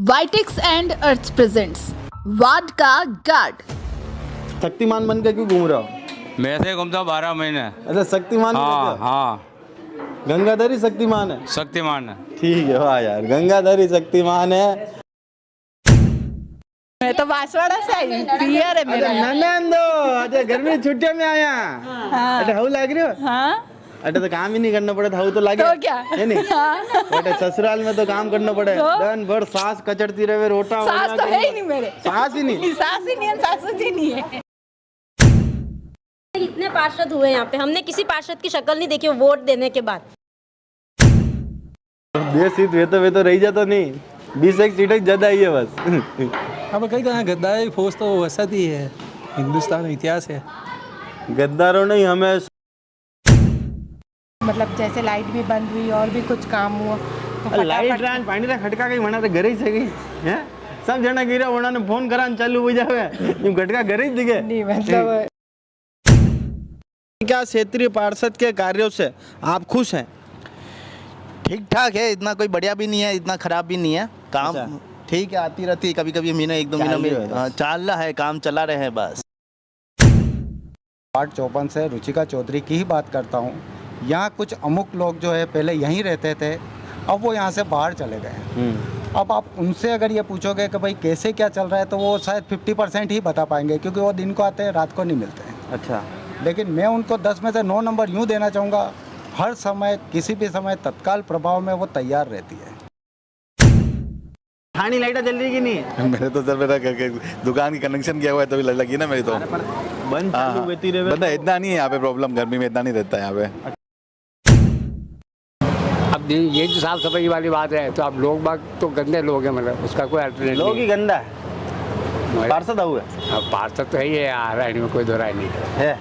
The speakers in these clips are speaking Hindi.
वाइटेक्स एंड अर्थ प्रेजेंट्स वार्ड का गार्ड। शक्तिमान बन के क्यों घूम रहे हो? मैं ऐसे घूमता हूँ 12 महीने। अच्छा शक्तिमान ही हाँ रहते हो? हाँ गंगाधर ही शक्तिमान है। शक्तिमान है। ठीक है, वाह यार, गंगाधर ही शक्तिमान है। मैं तो बांसवाड़ा से आई, पियर है मेरा। ननंदो, अच्छा गर्मी की छुट्टियों में आया। अच्छा हाउ लाग रही हो? हाँ अच्छा तो काम ही नहीं करना पड़े, हाउ तो लागे। तो क्या? है नहीं? बेटे ससुराल में तो काम करना पड़े। तो? दिन भर सास कचड़ती रहे, रोटा सास तो है ही नहीं मेरे। सास ही नहीं। सास ही नहीं है, सासू जी नहीं है। इतने पार्षद हुए यहाँ पे, हमने किसी पार्षद की शक्ल नहीं देखी वोट देने के बाद। देश हित वे तो रही जाता नहीं। 20 सीटें ज्यादा ही है बस। अब कहीं कहाँ गद्दारी फौज तो वसत ही है, हिंदुस्तान में इतिहास है। गद्दारों ने हमें मतलब जैसे लाइट भी बंद हुई और भी कुछ काम हुआ तो लाइट रान पानी रा खटका गई मना तो घरे ही से गई हैं। सब जना गिरा उन्होंने फोन करा चालू हो जावे, यूं खटका घरे ही दिखे नहीं मतलब क्या क्षेत्रीय पार्षद के कार्यों से आप खुश हैं? ठीक ठाक है, इतना कोई बढ़िया भी नहीं है, इतना खराब भी नहीं है। काम अच्छा। ठीक है, आती रहती है, कभी कभी महीना एक दो महीना चालू है में बस। चल रहा है, काम चला रहे हैं बस। वार्ड 54 से रुचिका चौधरी की ही बात करता हूँ। यहाँ कुछ अमुक लोग जो है पहले यहीं रहते थे, अब वो यहाँ से बाहर चले गए। अब आप उनसे अगर ये पूछोगे कि भाई कैसे क्या चल रहा है, तो वो शायद 50% ही बता पाएंगे, क्योंकि वो दिन को आते हैं, रात को नहीं मिलते हैं। अच्छा, लेकिन मैं उनको 10 में से 9 नंबर यूँ देना चाहूँगा, हर समय किसी भी समय तत्काल प्रभाव में वो तैयार रहती है। थानी लाइटा जल रही कि नहीं? मेरे तो सर मेरा दुकान की कनेक्शन किया हुआ है तभी लगी ना मेरी तो। बंद चालू होती रहे बंदा इतना नहीं है यहाँ पे, प्रॉब्लम गर्मी में इतना नहीं रहता है यहाँ पे। अब ये जो साफ सफाई वाली बात है, तो अब लोग बाग तो गंदे लोग हैं, मतलब उसका कोई अल्टरनेट लोग नहीं ही गंदा है। पार्षद हुए अब पार्षद तो है ही है यार, रहने में कोई दो राय नहीं है।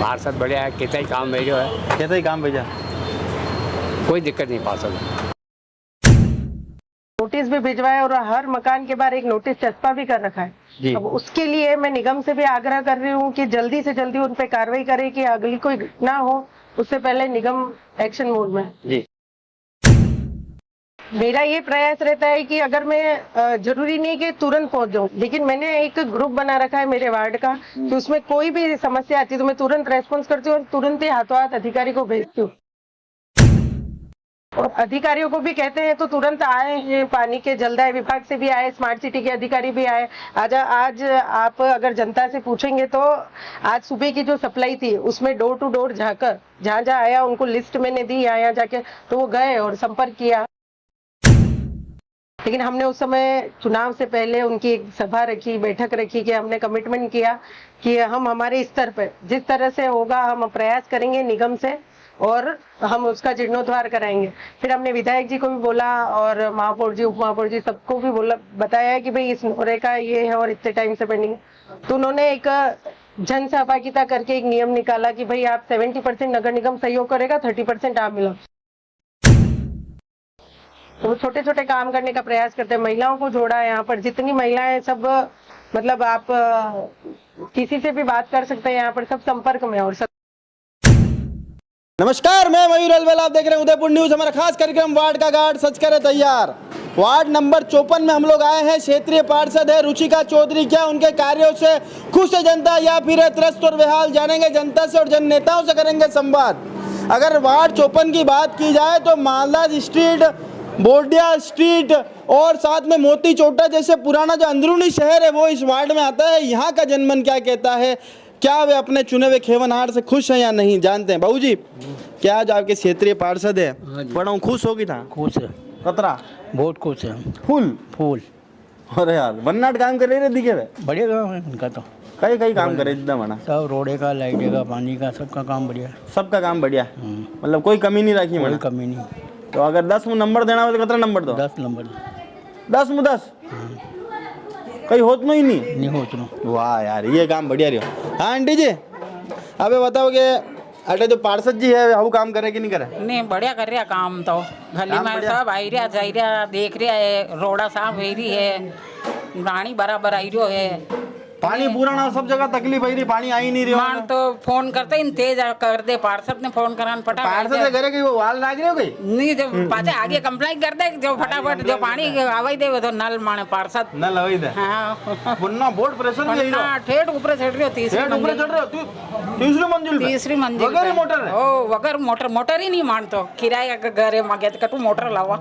पार्षद बढ़िया है, कितना ही काम भेजो है, कैसा ही काम भेजा? कोई दिक्कत नहीं पार्षद। नोटिस भी भिजवाया और हर मकान के बाहर एक नोटिस चस्पा भी कर रखा है। अब उसके लिए मैं निगम से भी आग्रह कर रही हूँ कि जल्दी से जल्दी उन पे कार्रवाई करे कि अगली कोई घटना हो उससे पहले निगम एक्शन मोड में। जी, मेरा ये प्रयास रहता है कि अगर मैं जरूरी नहीं कि तुरंत पहुंच जाऊं, लेकिन मैंने एक ग्रुप बना रखा है मेरे वार्ड का, तो उसमें कोई भी समस्या आती है तो मैं तुरंत रेस्पॉन्स करती हूँ और तुरंत ही हाथों हाथ अधिकारी को भेजती हूँ। और अधिकारियों को भी कहते हैं तो तुरंत आए हैं, पानी के जलदाय विभाग से भी आए, स्मार्ट सिटी के अधिकारी भी आए। आज आप अगर जनता से पूछेंगे तो आज सुबह की जो सप्लाई थी उसमें डोर टू डोर जाकर जहाँ जहाँ आया उनको लिस्ट मैंने दी, यहाँ जाके तो वो गए और संपर्क किया। लेकिन हमने उस समय चुनाव से पहले उनकी एक सभा रखी, बैठक रखी कि हमने कमिटमेंट किया कि हम हमारे स्तर पर जिस तरह से होगा हम प्रयास करेंगे निगम से और हम उसका जीर्णोद्धार कराएंगे। फिर हमने विधायक जी को भी बोला और महापौर जी, उप महापौर जी सबको भी बोला, बताया कि भाई इस नोरे का ये है और इतने टाइम से पेंडिंग है। तो उन्होंने एक जन सहभागिता करके एक नियम निकाला कि भाई आप 70% नगर निगम सहयोग करेगा, 30% आप मिलो। तो छोटे छोटे काम करने का प्रयास करते हैं। महिलाओं को जोड़ा है यहाँ पर, जितनी महिलाएं सब मतलब आप किसी से भी बात कर सकते हैं, यहाँ पर सब संपर्क में और सब। नमस्कार, मैं मयूर अलवेला, आप देख रहे हैं उदयपुर न्यूज। हमारा खास कार्यक्रम वार्ड का गार्ड सच करे तैयार। वार्ड नंबर 54 में हम लोग आए हैं। क्षेत्रीय पार्षद है रुचिका चौधरी। क्या उनके कार्यों से खुश है जनता या फिर है त्रस्त और बेहाल? जानेंगे जनता से और जन नेताओं से करेंगे संवाद। अगर वार्ड 54 की बात की जाए तो मालदास स्ट्रीट, बोडिया स्ट्रीट और साथ में मोती चोटा जैसे पुराना जो अंदरूनी शहर है वो इस वार्ड में आता है। यहाँ का जनमन क्या कहता है, क्या वे अपने चुने हुए खेवनहार से खुश हैं या नहीं, जानते हैं। बाबू जी, क्या आज आपके क्षेत्रीय पार्षद है, बड़ा खुश होगी था? खुश है, कतरा बहुत खुश है। फूल। अरे यार वन्नाट काम कर रहे दिखे वे, बढ़िया काम है उनका तो। कई काम करे एकदम बना, सब रोडे का, लाइटे का, पानी का, सबका काम बढ़िया। सबका काम बढ़िया, मतलब कोई कमी नहीं रखी कोई मैंने। कमी नहीं। तो अगर 10 में नंबर देना हो तो कितना नंबर दो? 10 नंबर। 10 में 10 कहीं होत नहीं हो तो। वाह यार, ये काम बढ़िया रही। हाँ आंटी जी, अबे बताओ कि अरे जो पार्षद जी है वो काम करे कि नहीं करे? नहीं, बढ़िया कर रहा काम तो। गली में सब आई रहा जाई रहा, देख रहा है, रोड़ा साफ हो रही है, पानी बराबर आई रहा है, पानी पूरा ना सब जगह तकलीफ है, पानी आ ही नहीं रही मान तो फोन करते इन तेज कर दे पार्षद ने फोन करान फटाफट पार्षद से करे कि वो वाल लाग रहे हो गई नहीं जो पाछे आगे कंप्लेंट कर दे जो फटाफट जो पानी आवाई दे तो नल माने पार्षद न लवई दे हाँ वरना बोर्ड प्रेशर में यही हाँ, ठेठ ऊपर चढ़ रही हो ठेठ ऊपर चढ़ रहे हो तीसरी मंजिल पे तीसरी मंजिल वगैर ही पे। मोटर है ओ वगर मोटर ही नहीं मानतो किराया का घर है मागे कटू मोटर लावा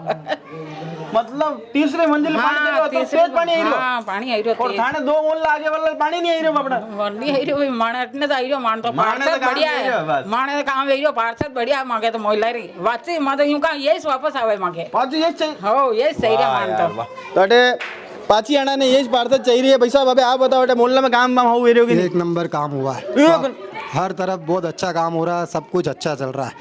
मतलब तीसरे मंजिल पे पानी चल रहा है तो तेज पानी आई रहो हाँ पानी आई रहो और थाने 2 मोहल्ला आगे वाला पानी नहीं आई रहो बापड़ा वन्नी आई रहो माने इतने तो आई रहो मान तो माने तो पार्षद काम बढ़िया आई रहो बस। है माने तो काम आई रहो पार्षद बढ़िया मागे तो मोइला री वाची मां तो यूं का यही वापस आवे मागे पाँच ये चाहिए हो ये सही रे मान तो तो अटे पाची आना ने ये पार्षद चाहिए भाई साहब अबे आप बताओ अटे मोहल्ला में काम हो एरियो की एक नंबर काम हुआ है, हर तरफ बहुत अच्छा काम हो रहा है, सब कुछ अच्छा चल रहा है,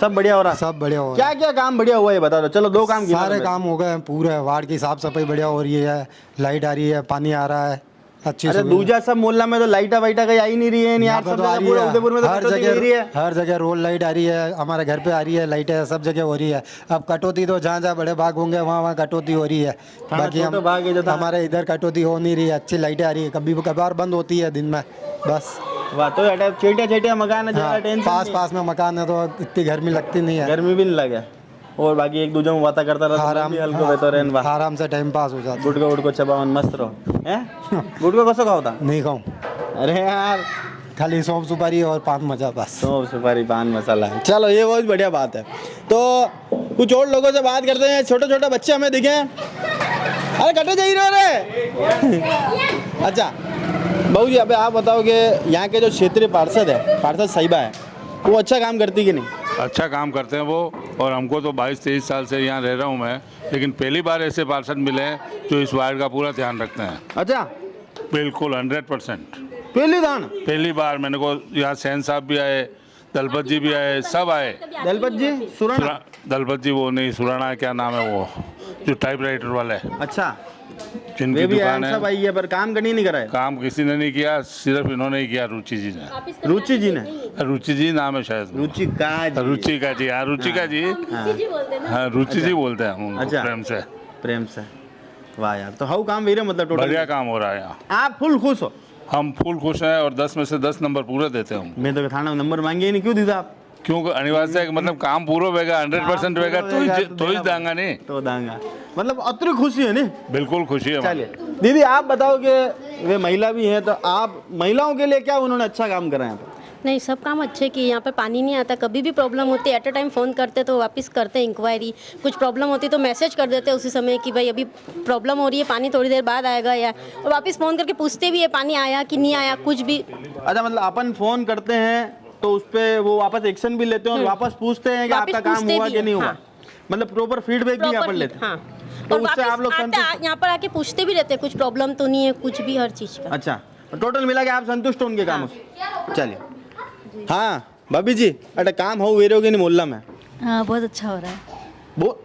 सब बढ़िया हो रहा है सब बढ़िया हो रहा क्या क्या काम बढ़िया हुआ है बता दो चलो 2 काम है, गिना सारे दो काम हो गए हैं, पूरे वार्ड की साफ सफाई बढ़िया हो रही है, लाइट आ रही है, पानी आ रहा है, अच्छी अरे सुविधा। दूजा सब मोहल्ला में तो लाइटा वाइटा कहीं आई नहीं रही है यहाँ यार पे सब तो आ जगह रही पूरा है, उदयपुर में तो हर कटौती हो रही है जगह हर जगह रोड लाइट आ रही है, हमारे घर पे आ रही है, लाइटें सब जगह हो रही है। अब कटौती तो जहाँ जहाँ बड़े बाग होंगे वहाँ वहाँ कटौती हो रही है, बाकी छोटे बाग है जो हम था। हमारे इधर कटौती हो नहीं रही है, अच्छी लाइटें आ रही है, कभी कभार बंद होती है दिन में बस। वाह तो अटे चेटिया मकान है हाँ, ज्यादा टेंशन पास पास में मकान है तो इतनी गर्मी लगती नहीं है, गर्मी भी नहीं लगे और बाकी एक दूसरे में बातें करता रहता आराम हल्को बेहतर रहन बा आराम से टाइम पास हो जाता है। गुटको उटको चबावन मस्त रहो हैं गुटको कसो खाओ था नहीं खाऊं, अरे यार खाली सौंफ सुपारी और पान मजा बस। सौंफ सुपारी पान मसाला है चलो ये बहुत बढ़िया बात है तो कुछ और लोगों से बात करते हैं छोटे छोटे बच्चे हमें दिखे अरे कटे जा ही रहो रे अच्छा बहू जी अबे आप बताओ कि यहाँ के जो क्षेत्रीय पार्षद है पार्षद साहिबा है वो अच्छा काम करती कि नहीं अच्छा काम करते हैं वो और हमको तो 22-23 साल से यहाँ रह रहा हूँ मैं लेकिन पहली बार ऐसे पार्षद मिले हैं जो इस वार्ड का पूरा ध्यान रखते हैं अच्छा बिल्कुल 100%। पहली दान पहली बार मैंने को यहाँ सैन साहब भी आए दलपत जी भी आए सब आए दलपत जी सुराना दलपत जी वो नहीं सुराना क्या नाम है वो जो टाइप राइटर वाले अच्छा जिनकी वे भी आए दुकान है सब आई है पर काम करनी नहीं कराए काम किसी ने नहीं किया सिर्फ इन्होंने ही किया रुचि जी ने रुचि जी ने रुचि जी नाम है शायद वो। रुचिका जी रुचिका जी हाँ रुचिका जी हाँ रुचि जी बोलते हैं हम उनको अच्छा। प्रेम से वाह यार तो हाउ काम वीरे मतलब टोटल बढ़िया काम हो रहा है यहाँ आप फुल खुश हो हम फुल खुश हैं और 10 में से 10 नंबर पूरे देते हैं मैं तो थाना में नंबर मांगे ही नहीं क्यों दीदा आप क्योंकि अनिवार्य है कि मतलब काम पूरा होगा 100% होगा तो ही देंगे नहीं तो दांगा मतलब अतरी खुशी है नहीं बिल्कुल खुशी है चलिए दीदी आप बताओ कि वे महिला भी हैं तो आप महिलाओं के लिए क्या उन्होंने अच्छा काम करा है नहीं सब काम अच्छे किए यहाँ पे पानी नहीं आता कभी भी प्रॉब्लम होती है एट अ टाइम फ़ोन करते तो वापस करते हैं इंक्वायरी कुछ प्रॉब्लम होती तो मैसेज कर देते उसी समय कि भाई अभी प्रॉब्लम हो रही है पानी थोड़ी देर बाद आएगा या और वापस फ़ोन करके पूछते भी है पानी आया कि नहीं आया कुछ भी अच्छा मतलब अपन फोन करते हैं तो उस पर वो वापस एक्शन भी लेते हैं और वापस पूछते हैं कि वापस आपका काम पूछते हुआ भी कि नहीं हैं, हुआ हाँ। मतलब प्रॉपर फीडबैक भी यहाँ पर लेते हैं हाँ तो और उससे वापस आप लोग संतुष्ट यहाँ पर आके पूछते भी रहते हैं कुछ प्रॉब्लम तो नहीं है कुछ भी हर चीज़ का अच्छा टोटल मिला के आप संतुष्ट हो उनके कामों से चलिए हाँ भाभी जी अरे काम हो वीरों के नहीं मोहल्ला में हाँ बहुत अच्छा हो रहा है वो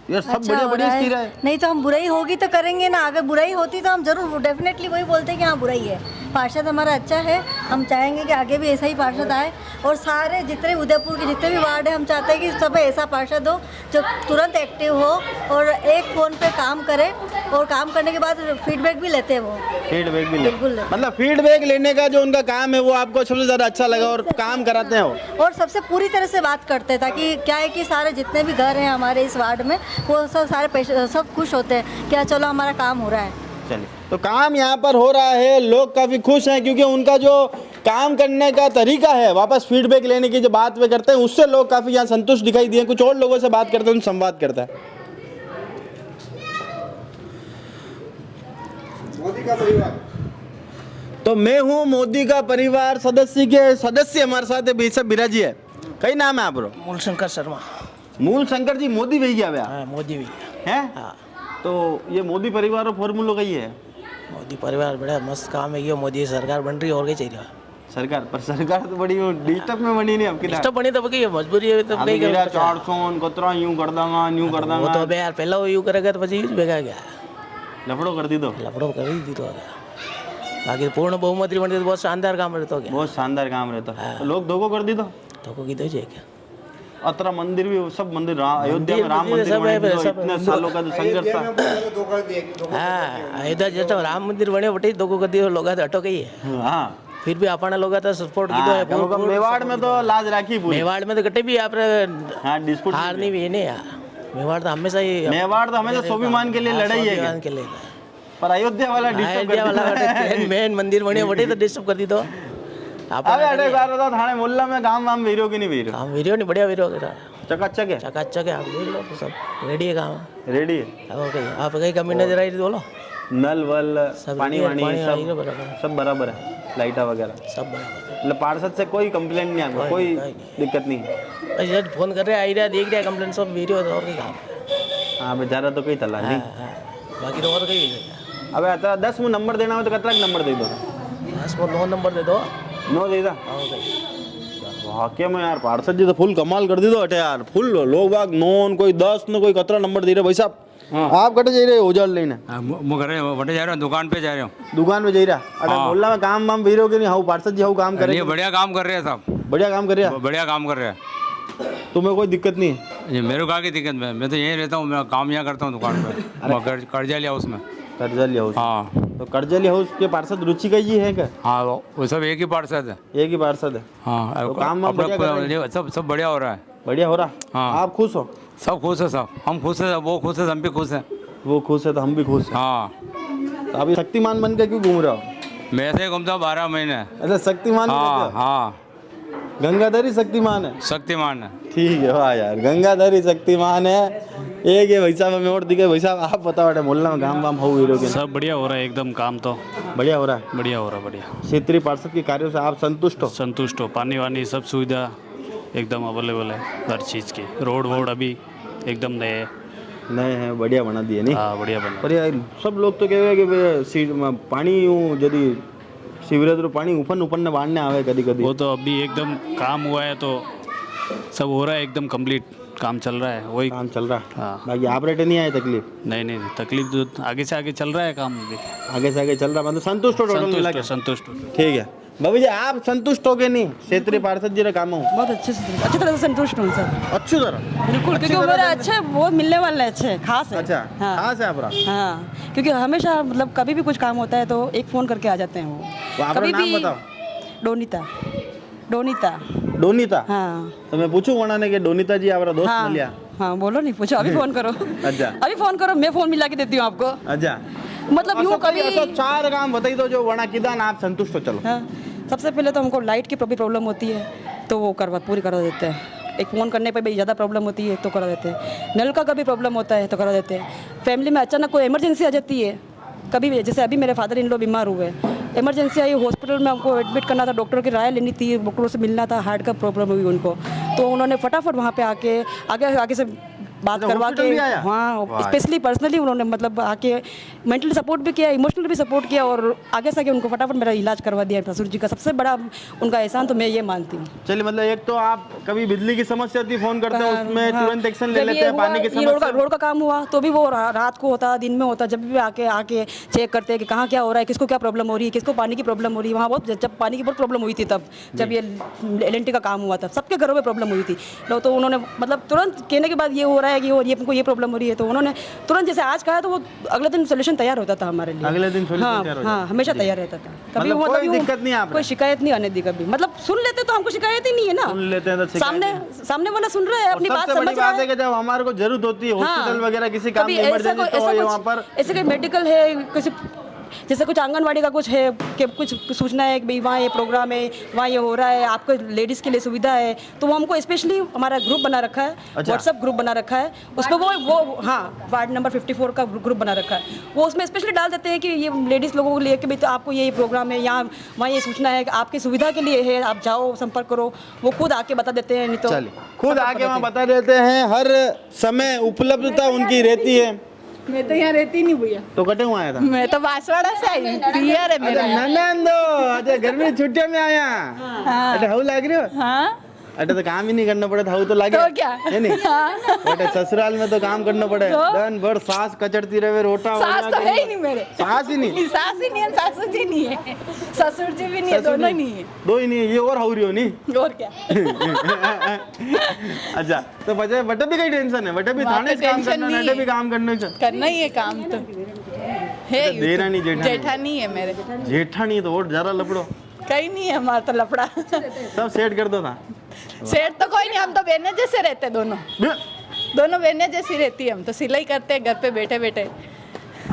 यार सब अच्छा बढ़िया हो बढ़िया रहा स्थिर है। है नहीं तो हम बुराई होगी तो करेंगे ना अगर बुराई होती तो हम जरूर डेफिनेटली वही बोलते हैं कि हाँ बुराई है पार्षद हमारा अच्छा है हम चाहेंगे कि आगे भी ऐसा ही पार्षद आए और सारे जितने उदयपुर के जितने भी वार्ड है हम चाहते हैं कि सब ऐसा पार्षद हो जो तुरंत एक्टिव हो और एक फ़ोन पे काम करे और काम करने के बाद फीडबैक भी लेते हैं वो फीडबैक भी बिल्कुल ले लेते। मतलब फीडबैक लेने का जो उनका काम है वो आपको सबसे ज़्यादा अच्छा लगा और काम कराते हैं वो और सबसे पूरी तरह से बात करते हैं ताकि क्या है कि सारे जितने भी घर हैं हमारे इस वार्ड में वो सब सारे सब खुश होते हैं क्या चलो हमारा काम हो रहा है। चलिए तो काम यहाँ पर हो रहा है लोग काफ़ी खुश हैं क्योंकि उनका जो काम करने का तरीका है वापस फीडबैक लेने की जो बात वे करते हैं उससे लोग काफ़ी यहाँ संतुष्ट दिखाई दिए कुछ और लोगों से बात करते हैं संवाद करता है मोदी का परिवार तो मैं हूँ मोदी का परिवार सदस्य हमारे साथ है बेशक बिराजी है कई नाम है आप मूल शंकर शर्मा मूल शंकर जी मोदी भैया भैया मोदी भी हैं तो ये मोदी परिवार और फॉर्मूलो का ही है मोदी परिवार बड़ा मस्त काम है ये मोदी सरकार बन रही है और क्या चाहिए सरकार पर सरकार तो बड़ी डिस्टर्ब में बनी नहीं आपकी डिस्टर्ब बनी तो ये मजबूरी है तो अभी मेरा 400 कतरा यूं कर दूंगा वो तो अबे यार पहला वो यूं करेगा तो પછી ભેગા ગયા लफड़ो कर दी तो लफड़ो कर ही दी तो बाकी पूर्ण बहुमत बन तो बहुत शानदार काम रहता गया बहुत शानदार काम रहता है तो लोग धोखो कर दी तो धोखो की तो क्या अतरा मंदिर भी सब मंदिर अयोध्या में राम मंदिर बने थे, तो इतने सालों का जो संघर्ष था। हाँ अयोध्या जैसा राम मंदिर बने बटे दो कर दिए लोग हटो गई है। हाँ फिर भी अपना लोग तो सपोर्ट की तो मेवाड़ में तो लाज राखी पूरी। मेवाड़ में तो कटे भी आप हाँ डिस्प्यूट हार नहीं भी नहीं यार। मेवाड़ तो हमेशा ही स्वाभिमान के लिए लड़ाई है स्वाभिमान के लिए। पर अयोध्या वाला अयोध्या वाला मेन मंदिर बने बटे तो डिस्टर्ब कर दी तो अबे अरे बार बता थाने मोहल्ला में काम वाम वीरो की नहीं वीरो? काम वीडियो नहीं बढ़िया वीडियो चकाचक है। चकाचक है आप देख लो तो सब रेडी है काम रेडी है। ओके आप कहीं कमी नजर आई बोलो। नल वल पानी वानी सब सब बराबर है, लाइटा वगैरह सब बराबर। मतलब पार्षद से कोई कंप्लेंट नहीं आपको, कोई दिक्कत नहीं है? यार फोन कर रहे आई रहा देख रहा कंप्लेंट सब वीडियो और कहीं काम। हाँ बेचारा तो कहीं तला नहीं। बाकी तो और कहीं। अबे अतरा 10 मुँह नंबर देना हो तो कतरा नंबर दे दो? 10 को 9 नंबर दे दो। 9 दे दा वाकई में यार पार्षद जी तो फुल कमाल कर दी दो अटे यार। फुल लोग बाग 9 कोई 10 न कोई कतरा नंबर दे रहे भाई साहब। आप कटे जा रहे हो उजाड़ लेने? वटे जा रहे हो दुकान पे जा रहे हो। दुकान पे जा रहा अरे मोहल्ला में काम वाम वीरो के नहीं हाउ पार्षद जी हाउ काम कर रहे हैं? बढ़िया काम कर रहे हैं सब। बढ़िया काम कर रहे हैं? बढ़िया काम कर रहे हैं। तुम्हें कोई दिक्कत नहीं है? ये मेरे को की दिक्कत में मैं तो यहीं रहता हूँ, मैं काम यहाँ करता हूँ दुकान पे। कर्जा लिया उसमें। कर्जा लिया हाउस? हाँ तो कर्जा लिया हाउस के पार्षद रुचिका जी है क्या? हाँ वो सब एक ही पार्षद है। एक ही पार्षद है? हाँ तो काम वाम बढ़िया कर रहे हैं? सब बढ़िया हो रहा है। बढ़िया हो रहा? हाँ आप खुश हो? सब खुश है सब। हम खुश है, वो खुश है, हम भी खुश हैं। वो खुश है तो हम भी खुश हैं। हाँ तो अभी शक्तिमान बन के क्यों घूम रहे हो? मैं ऐसे ही घूमता हूँ 12 महीने। अच्छा शक्तिमान? हाँ हाँ गंगाधर ही शक्तिमान है? शक्तिमान है। ठीक है वाह यार गंगाधर ही शक्तिमान है। एक है भाई साहब हमें और दिखे। भाई साहब आप बताओ मोहल्ला में काम वाम हो हीरो के? सब बढ़िया हो रहा है एकदम, काम तो बढ़िया हो रहा है। बढ़िया हो रहा है बढ़िया। क्षेत्रीय पार्षद के कार्यों से आप संतुष्ट हो? संतुष्ट हो। पानी वानी सब सुविधा एकदम अवेलेबल है हर चीज़ की। रोड वोड अभी एकदम नए हैं, बढ़िया बना दिए नहीं? हाँ बढ़िया बना। पर यार सब लोग तो कहे कि पानी यदि सीवरेज रो पानी ऊपर ऊपर ने बाढ़ने आवे कभी कभी। वो तो अभी एकदम काम हुआ है तो सब हो रहा है एकदम कंप्लीट, काम चल रहा है। वही काम चल रहा है। हाँ बाकी आप रेटे नहीं आए तकलीफ? नहीं तकलीफ तो आगे से आगे चल रहा है काम अभी। आगे से आगे चल रहा है मतलब संतुष्ट हो? टोटल संतुष्ट हो। ठीक है बाबू जी आप संतुष्ट हो गए नहीं क्षेत्रीय पार्षद जी का काम हो? बहुत अच्छी तरह से संतुष्ट हूँ सर। अच्छी तरह बिल्कुल, क्योंकि वो मेरा अच्छा वो मिलने वाला है, अच्छे खास है। अच्छा खास है आपका? हाँ क्योंकि हमेशा मतलब कभी भी कुछ काम होता है तो एक फ़ोन करके आ जाते हैं वो। कभी नाम बताओ। डोनीता। हाँ तो मैं पूछूं वना ने कि डोनीता जी आपका दोस्त हाँ, मिलिया? हाँ बोलो नहीं पूछो, अभी फ़ोन करो। अच्छा अभी फ़ोन करो, मैं फ़ोन मिला के देती हूँ आपको। अच्छा मतलब यूँ कभी 4 काम बताई दो जो वना किदान आप संतुष्ट हो? चलो हाँ सबसे पहले तो हमको लाइट की प्रॉब्लम होती है तो वो पूरी करा देते हैं। एक फ़ोन करने पे भी ज़्यादा प्रॉब्लम होती है तो करा देते हैं। नल का कभी प्रॉब्लम होता है तो करा देते हैं। फैमिली में अचानक कोई इमरजेंसी आ जाती है कभी भी, जैसे अभी मेरे फादर इन लॉ बीमार हुए, इमरजेंसी आई, हॉस्पिटल में हमको एडमिट करना था, डॉक्टर की राय लेनी थी, डॉक्टरों से मिलना था, हार्ट का प्रॉब्लम हुई उनको, तो उन्होंने फटाफट वहाँ पे आके आगे से बात करवा के हाँ स्पेशली पर्सनली उन्होंने मतलब आके मेंटली सपोर्ट भी किया, इमोशनली भी सपोर्ट किया और आगे से आगे उनको फटाफट मेरा इलाज करवा दिया। ससुर जी का सबसे बड़ा उनका एहसान तो मैं ये मानती हूँ। चलिए मतलब एक तो आप कभी बिजली की समस्या होती फोन करते हैं उसमें तुरंत एक्शन ले लेते हैं। पानी की समस्या, रोड का काम हुआ तो भी वो रात को होता, दिन में होता, जब भी आके चेक करते हैं कि कहाँ क्या हो रहा है, किसको क्या प्रॉब्लम हो रही है, किसको पानी की प्रॉब्लम हो रही है। वहाँ बहुत जब पानी की बहुत प्रॉब्लम हुई थी तब जब ये LNT का काम हुआ था, सबके घरों में प्रॉब्लम हुई थी। तो उन्होंने मतलब तुरंत कहने के बाद ये हो रहा है कि ये हमको ये प्रॉब्लम हो रही है, तो उन्होंने तुरंत जैसे आज कहा तो वो अगले दिन सोल्यूशन तैयार होता था हमारे लिए। अगले दिन सोल्यूशन तैयार हो हाँ हमेशा तैयार रहता था। कभी मतलब कोई दिक्कत नहीं, आप कोई शिकायत नहीं आने दी कभी। मतलब सुन लेते तो हमको शिकायत ही नहीं है ना, सुन लेते हैं तो सामने वाला सुन रहा है, अपनी बात समझ रहा है। जब हमारे को जरूरत होती है हॉस्पिटल वगैरह किसी काम में इमरजेंसी तो वहाँ पर ऐसे कोई मेडिकल है, किसी जैसे कुछ आंगनवाड़ी का कुछ है कि कुछ सूचना है कि भाई वहाँ ये प्रोग्राम है, वहाँ ये हो रहा है, आपको लेडीज़ के लिए सुविधा है, तो वो हमको स्पेशली हमारा ग्रुप बना रखा है, व्हाट्सएप ग्रुप बना रखा है, उसमें वो हाँ वार्ड नंबर 54 का ग्रुप बना रखा है, वो उसमें स्पेशली डाल देते हैं कि ये लेडीज़ लोगों को लिए कि भाई तो आपको ये प्रोग्राम है, यहाँ वहाँ ये सूचना है कि आपकी सुविधा के लिए है, आप जाओ संपर्क करो, वो खुद आके बता देते हैं। नहीं तो खुद आके वहाँ बता देते हैं, हर समय उपलब्धता उनकी रहती है। मैं तो यहाँ रहती नहीं भैया, तो कटे हुआ आया था। मैं तो बांसवाड़ा से आई, पियर है मेरा। ननंदो अच्छा गर्मी छुट्टियों में आया। अच्छा हाउ लग रही हो? हाँ अटे तो काम ही नहीं करना पड़े था, वो तो लागे तो क्या? है नहीं बेटे, ससुराल में तो काम करना पड़े, दिन भर सास कचड़ती रहे, रोटा सास तो है ही नहीं मेरे, सास ही नहीं, सास ही नहीं है, ससुर जी नहीं है, ससुर जी भी नहीं है, दोनों नहीं है, दो ही नहीं है, ये और हो रही हो नहीं और क्या। अच्छा तो बचे बटे भी कई टेंशन है, बटे भी थाने से काम करना, नटे भी काम करना ही है काम तो है, देरानी जेठानी है मेरे, जेठानी तो और जरा लपड़ो कहीं नहीं है हमारा तो लफड़ा, सब सेट कर दो था, सेठ तो कोई नहीं, हम तो बहने जैसे रहते दोनों बहने जैसी रहती है, हम तो सिलाई करते हैं घर पे बैठे बैठे।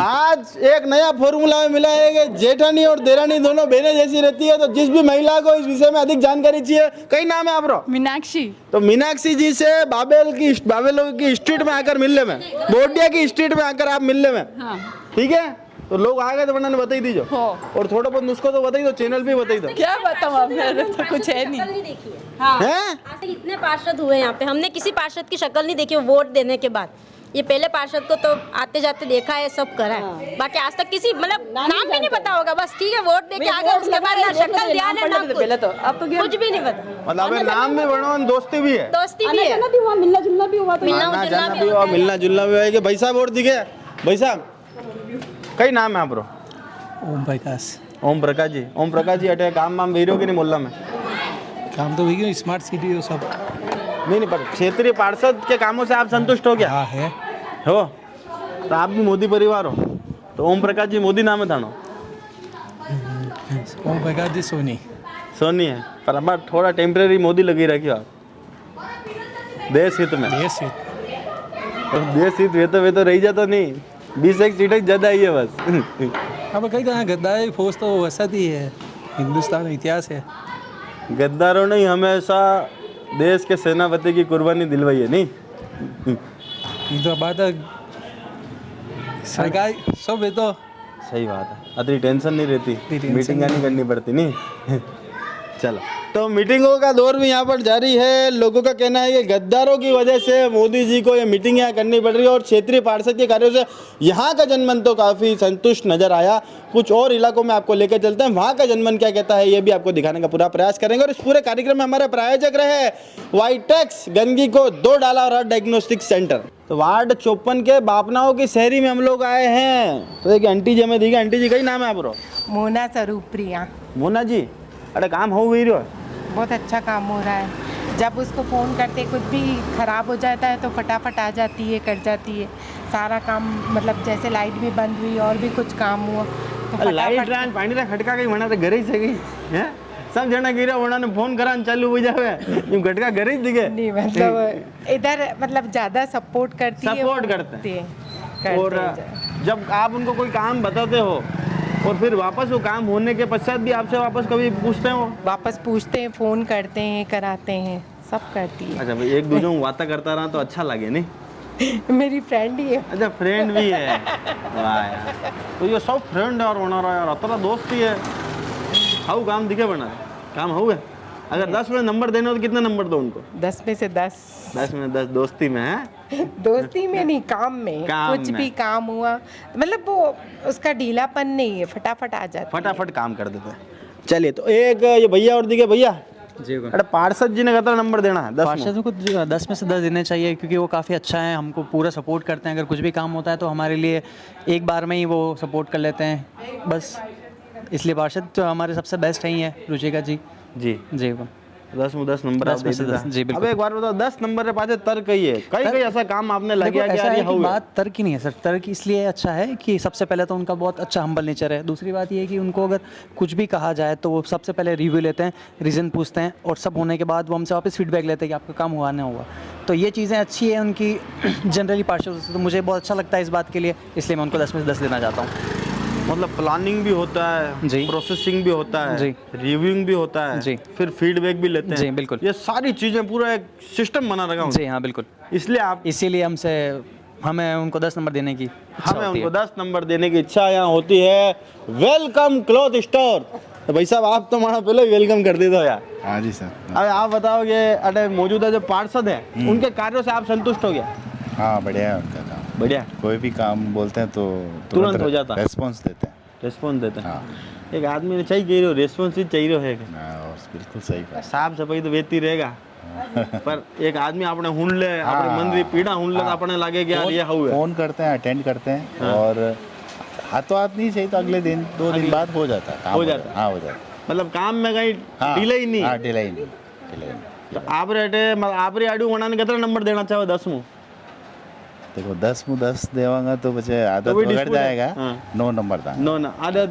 आज एक नया फॉर्मूला मिला है कि जेठानी और देरानी दोनों बहनें जैसी रहती है। तो जिस भी महिला को इस विषय में अधिक जानकारी चाहिए, कई नाम है आपरो? मीनाक्षी। तो मीनाक्षी जी से बाबेल की स्ट्रीट में आकर मिलने में, बोडिया की स्ट्रीट में आकर आप मिलने में, ठीक है? तो लोग आ गए तो वरना बताई दीजिए, और थोड़ा बहुत नुस्खा तो बताई दो, चैनल पे बताई दो। क्या बताऊं अब, मेरे तो कुछ है नहीं। हाँ। इतने पार्षद हुए यहाँ पे, हमने किसी पार्षद की शक्ल नहीं देखी वोट देने के बाद। ये पहले पार्षद को तो आते जाते देखा है, सब करा है, बाकी आज तक किसी मतलब नाम भी नहीं पता होगा, बस ठीक है वोट देके आ गए, उसके बाद ना शक्ल ध्यान है ना पहले तो, अब तो कुछ भी नहीं पता। मतलब नाम भी बनो, दोस्ती भी है, मिलना जुलना भी हुआ, मिलना जुलना भी है कि भाई साहब वोट दिखे, भाई साहब कई नाम है आपरो? ओम प्रकाश। ओम प्रकाश जी, ओम प्रकाश जी अटे काम वाम वीरो कि नहीं मोहल्ला में? काम तो वही स्मार्ट सिटी हो सब, नहीं पर क्षेत्रीय पार्षद के कामों से आप संतुष्ट हो क्या? हाँ है हो, तो आप भी मोदी परिवार हो, तो ओम प्रकाश जी मोदी नाम है थानो? ओम प्रकाश जी सोनी है, पर अब थोड़ा टेम्परेरी मोदी लगी रखियो आप, देश हित में, देश हित वे तो रही जाता नहीं, 20 एक सीटें ज्यादा ही है बस। अब कहीं कहाँ गद्दारी फौज तो वसत ही है, हिंदुस्तान इतिहास है, गद्दारों ने हमेशा देश के सेनापति की कुर्बानी दिलवाई है नहीं? ये तो बात है, सरकार सब है तो सही बात है, अतरी टेंशन नहीं रहती, मीटिंग नहीं करनी पड़ती नहीं। चलो, तो मीटिंगों का दौर भी यहाँ पर जारी है। लोगों का कहना है कि गद्दारों की वजह से मोदी जी को ये मीटिंग यहाँ करनी पड़ रही है, और क्षेत्रीय पार्षद के कार्यों से यहाँ का जनमन तो काफ़ी संतुष्ट नजर आया। कुछ और इलाकों में आपको लेकर चलते हैं, वहाँ का जनमन क्या कहता है ये भी आपको दिखाने का पूरा प्रयास करेंगे। और इस पूरे कार्यक्रम में हमारे प्रायोजक रहे वाइटेक्स, गंदगी को 2 डाला और डायग्नोस्टिक सेंटर। तो वार्ड 54 के बापनाओं की शहरी में हम लोग आए हैं। तो एक आंटी जी हमें दी, आंटी जी कई नाम है आपको? मोना स्वरूप प्रिया। मोना जी, अरे काम हो गई रहो? बहुत अच्छा काम हो रहा है, जब उसको फ़ोन करते कुछ भी ख़राब हो जाता है तो फटाफट आ जाती है, कर जाती है सारा काम। मतलब जैसे लाइट भी बंद हुई और भी कुछ काम हुआ तो लाइट रान पानी रा खटका गई वना तो घरे ही से गई हैं, सब जना गिरा वना ने फोन करान चालू हो जावे, यूं खटका घरे ही दिखे नहीं। मतलब इधर मतलब ज़्यादा सपोर्ट करती है, सपोर्ट करते हैं। और जब आप उनको कोई काम बताते हो और फिर वापस वो काम होने के पश्चात भी आपसे वापस कभी पूछते हैं? वो वापस पूछते हैं, फ़ोन करते हैं, कराते हैं, सब करती है। अच्छा भाई, एक दूसरे को बातें करता रहा तो अच्छा लगे नहीं? मेरी फ्रेंड ही है। अच्छा फ्रेंड भी है, वाह यार, तो ये सब फ्रेंड है और होना रहा यार, अतरा दोस्ती है। हाउ काम दिखे बना काम हो गए? अगर 10 में नंबर देना हो तो कितना नंबर दो उनको? 10 में से 10। 10 में 10 दोस्ती में है? दोस्ती में नहीं, काम में। कुछ भी काम हुआ मतलब वो उसका ढीलापन नहीं है, फटाफट आ जाता, फटाफट काम कर देते हैं। चलिए, तो एक ये भैया और दिखे, भैया जी, अरे पार्षद जी ने कितना नंबर देना है? 10 पार्षदों को 10 में से 10 देने चाहिए, क्योंकि वो काफ़ी अच्छा है, हमको पूरा सपोर्ट करते हैं। अगर कुछ भी काम होता है तो हमारे लिए एक बार में ही वो सपोर्ट कर लेते हैं, बस इसलिए पार्षद तो हमारे सबसे बेस्ट ही है। रुचिका जी 10 में 10 नंबर आप दे देता। जी बिल्कुल। अब एक बार बताओ, 10 नंबर के पास तर्क ही है, कई ऐसा काम आपने लगा कि यार ये हो बात तर्क ही नहीं है सर। तर्क इसलिए अच्छा है कि सबसे पहले तो उनका बहुत अच्छा हम्बल नेचर है। दूसरी बात ये है कि उनको अगर कुछ भी कहा जाए तो वो सबसे पहले रिव्यू लेते हैं, रीज़न पूछते हैं, और सब होने के बाद वो हमसे वापस फीडबैक लेते हैं कि आपका काम हुआ नहीं हुआ। तो ये चीज़ें अच्छी है उनकी जनरली पार्षदों से, तो मुझे बहुत अच्छा लगता है इस बात के लिए, इसलिए मैं उनको 10 में से 10 देना चाहता हूँ। मतलब प्लानिंग भी होता है जी, प्रोसेसिंग भी होता है जी, रिव्यूइंग भी होता है जी, फिर फीडबैक भी लेते हैं जी बिल्कुल। ये सारी चीज़ें पूरा एक सिस्टम बना रखा हूँ जी। हाँ बिल्कुल, इसीलिए हमें उनको 10 नंबर देने की उनको 10 नंबर देने की इच्छा यहाँ होती है। Welcome cloth store. तो भाई साहब आप तो हमारा पहले वेलकम कर देते हो यार। हाँ जी सर। अब आप बताओ कि अरे मौजूदा जो पार्षद है उनके कार्यों से आप संतुष्ट हो गया? हाँ बढ़िया है उनका काम, बढ़िया। कोई भी काम बोलते हैं तो तुरंत हो जाता, रेस्पॉन्स देते हैं। हाँ। एक आदमी ने चाहिए रेस्पॉन्स ही चाहिए है, और बिल्कुल सही बात। साफ सफाई तो बेहती रहेगा, पर एक आदमी आपने हुन ले अपने मन की पीड़ा हुन ले तो आपने लगे कि यार ये हाउ है। फोन करते हैं, अटेंड करते हैं और हाथों हाथ नहीं सही तो अगले दिन 2 दिन बाद हो जाता है काम, हो जाता है। हाँ हो जाता है। मतलब काम में कहीं डिले ही नहीं। हाँ डिले ही नहीं। तो आप रेटे आप रे आडू बनाने कितना नंबर देना चाहो 10 में? देखो 10 में 10 देवांगा तो बचे आदत तो भी बिगड़ dispute है। जाएगा। हाँ। 9 नंबर था। नो ना आदत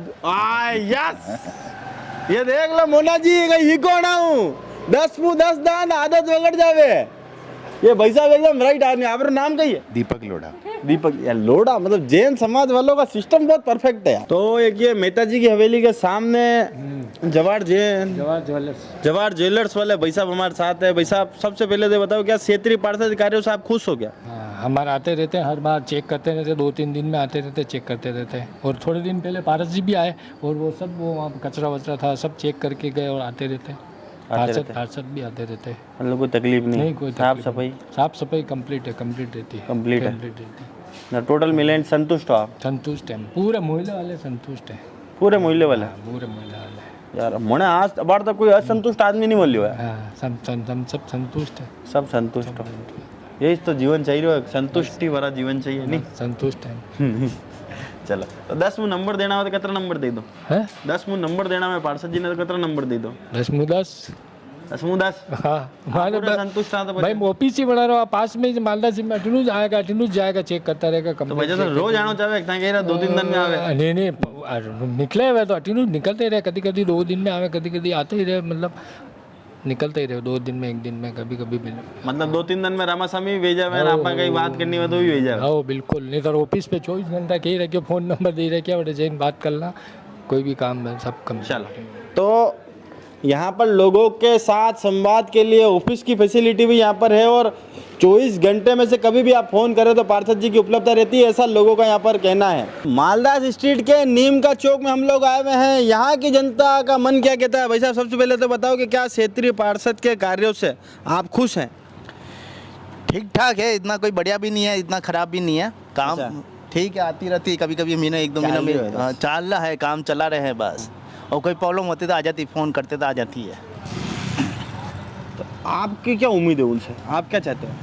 यस ये देख लो मोना जी ही कौन हूँ 10 में 10 दान आदत बिगड़ जावे। ये भाई साहब एकदम राइट आदमी। आपका नाम क्या है? दीपक लोढ़ा। दीपक यार लोढ़ा मतलब जैन समाज वालों का सिस्टम बहुत परफेक्ट है। तो एक ये मेहता जी की हवेली के सामने जवाहर ज्वेलर्स वाले भाई साहब हमारे साथ है। भाई साहब सबसे पहले तो बताओ क्या क्षेत्रीय पार्षद अधिकारियों से आप खुश हो गया? हमारे आते रहते हैं, हर बार चेक करते रहते, 2-3 दिन में आते रहते, चेक करते रहते हैं। और थोड़े दिन पहले पारस जी भी आए और वो सब वो वहाँ कचरा वचरा था सब चेक करके गए और आते रहते हैं। पार्षद भी आते रहते हैं। मतलब कोई तकलीफ नहीं कोई साफ सफाई कंप्लीट रहती है। कंप्लीट है। टोटल मिले संतुष्ट हो आप? संतुष्ट है, पूरे मोहल्ले वाले संतुष्ट है। पूरे मोहल्ले वाले? पूरे मोहल्ले वाले यार मैंने आज बार तक कोई असंतुष्ट आदमी नहीं मिल है। सब संतुष्ट है। सब संतुष्ट हो। यही तो जीवन चाहिए, संतुष्टि भरा जीवन चाहिए नहीं? संतुष्ट है। चलो तो 10 में नंबर देना हो तो कितना नंबर दे दो? 10 में नंबर देना है पार्षद जी ने तो कितना नंबर दे दो? 10 में 10। 10 में 10? हाँ संतुष्ट था तो भाई ओपीसी बना रहा पास में मालदा सिंह में अटेंडेंस जाएगा चेक करता रहेगा। तो भाई तो रोज आना चाहे 2-3 दिन में आवे? नहीं निकले हुए तो अटेंडेंस निकलते रहे, कभी 2 दिन में आवे, कभी आते ही रहे, मतलब निकलते ही रहे 2 दिन में 1 दिन में कभी मिले। मतलब 2-3 दिन में रामास्वामी भेजा है आप कहीं बात करनी हो तो भी भेजा है? हाँ बिल्कुल, नहीं तो ऑफिस पे 24 घंटा कही रखे, फोन नंबर दे रखे बड़े जैन बात करना, कोई भी काम है सब कम। चलो तो यहाँ पर लोगों के साथ संवाद के लिए ऑफिस की फैसिलिटी भी यहाँ पर है और 24 घंटे में से कभी भी आप फ़ोन करें तो पार्षद जी की उपलब्धता रहती है, ऐसा लोगों का यहाँ पर कहना है। मालदास स्ट्रीट के नीम का चौक में हम लोग आए हुए हैं। यहाँ की जनता का मन क्या कहता है? भाई साहब सबसे पहले तो बताओ कि क्या क्षेत्रीय पार्षद के कार्यों से आप खुश हैं? ठीक ठाक है, इतना कोई बढ़िया भी नहीं है, इतना ख़राब भी नहीं है। काम ठीक है, आती रहती है, कभी कभी महीने 1-2 महीने में चल रहा है, काम चला रहे हैं बस। और कोई प्रॉब्लम होती तो आ जाती, फ़ोन करते तो आ जाती है। तो आपकी क्या उम्मीद है उनसे? आप क्या चाहते हैं?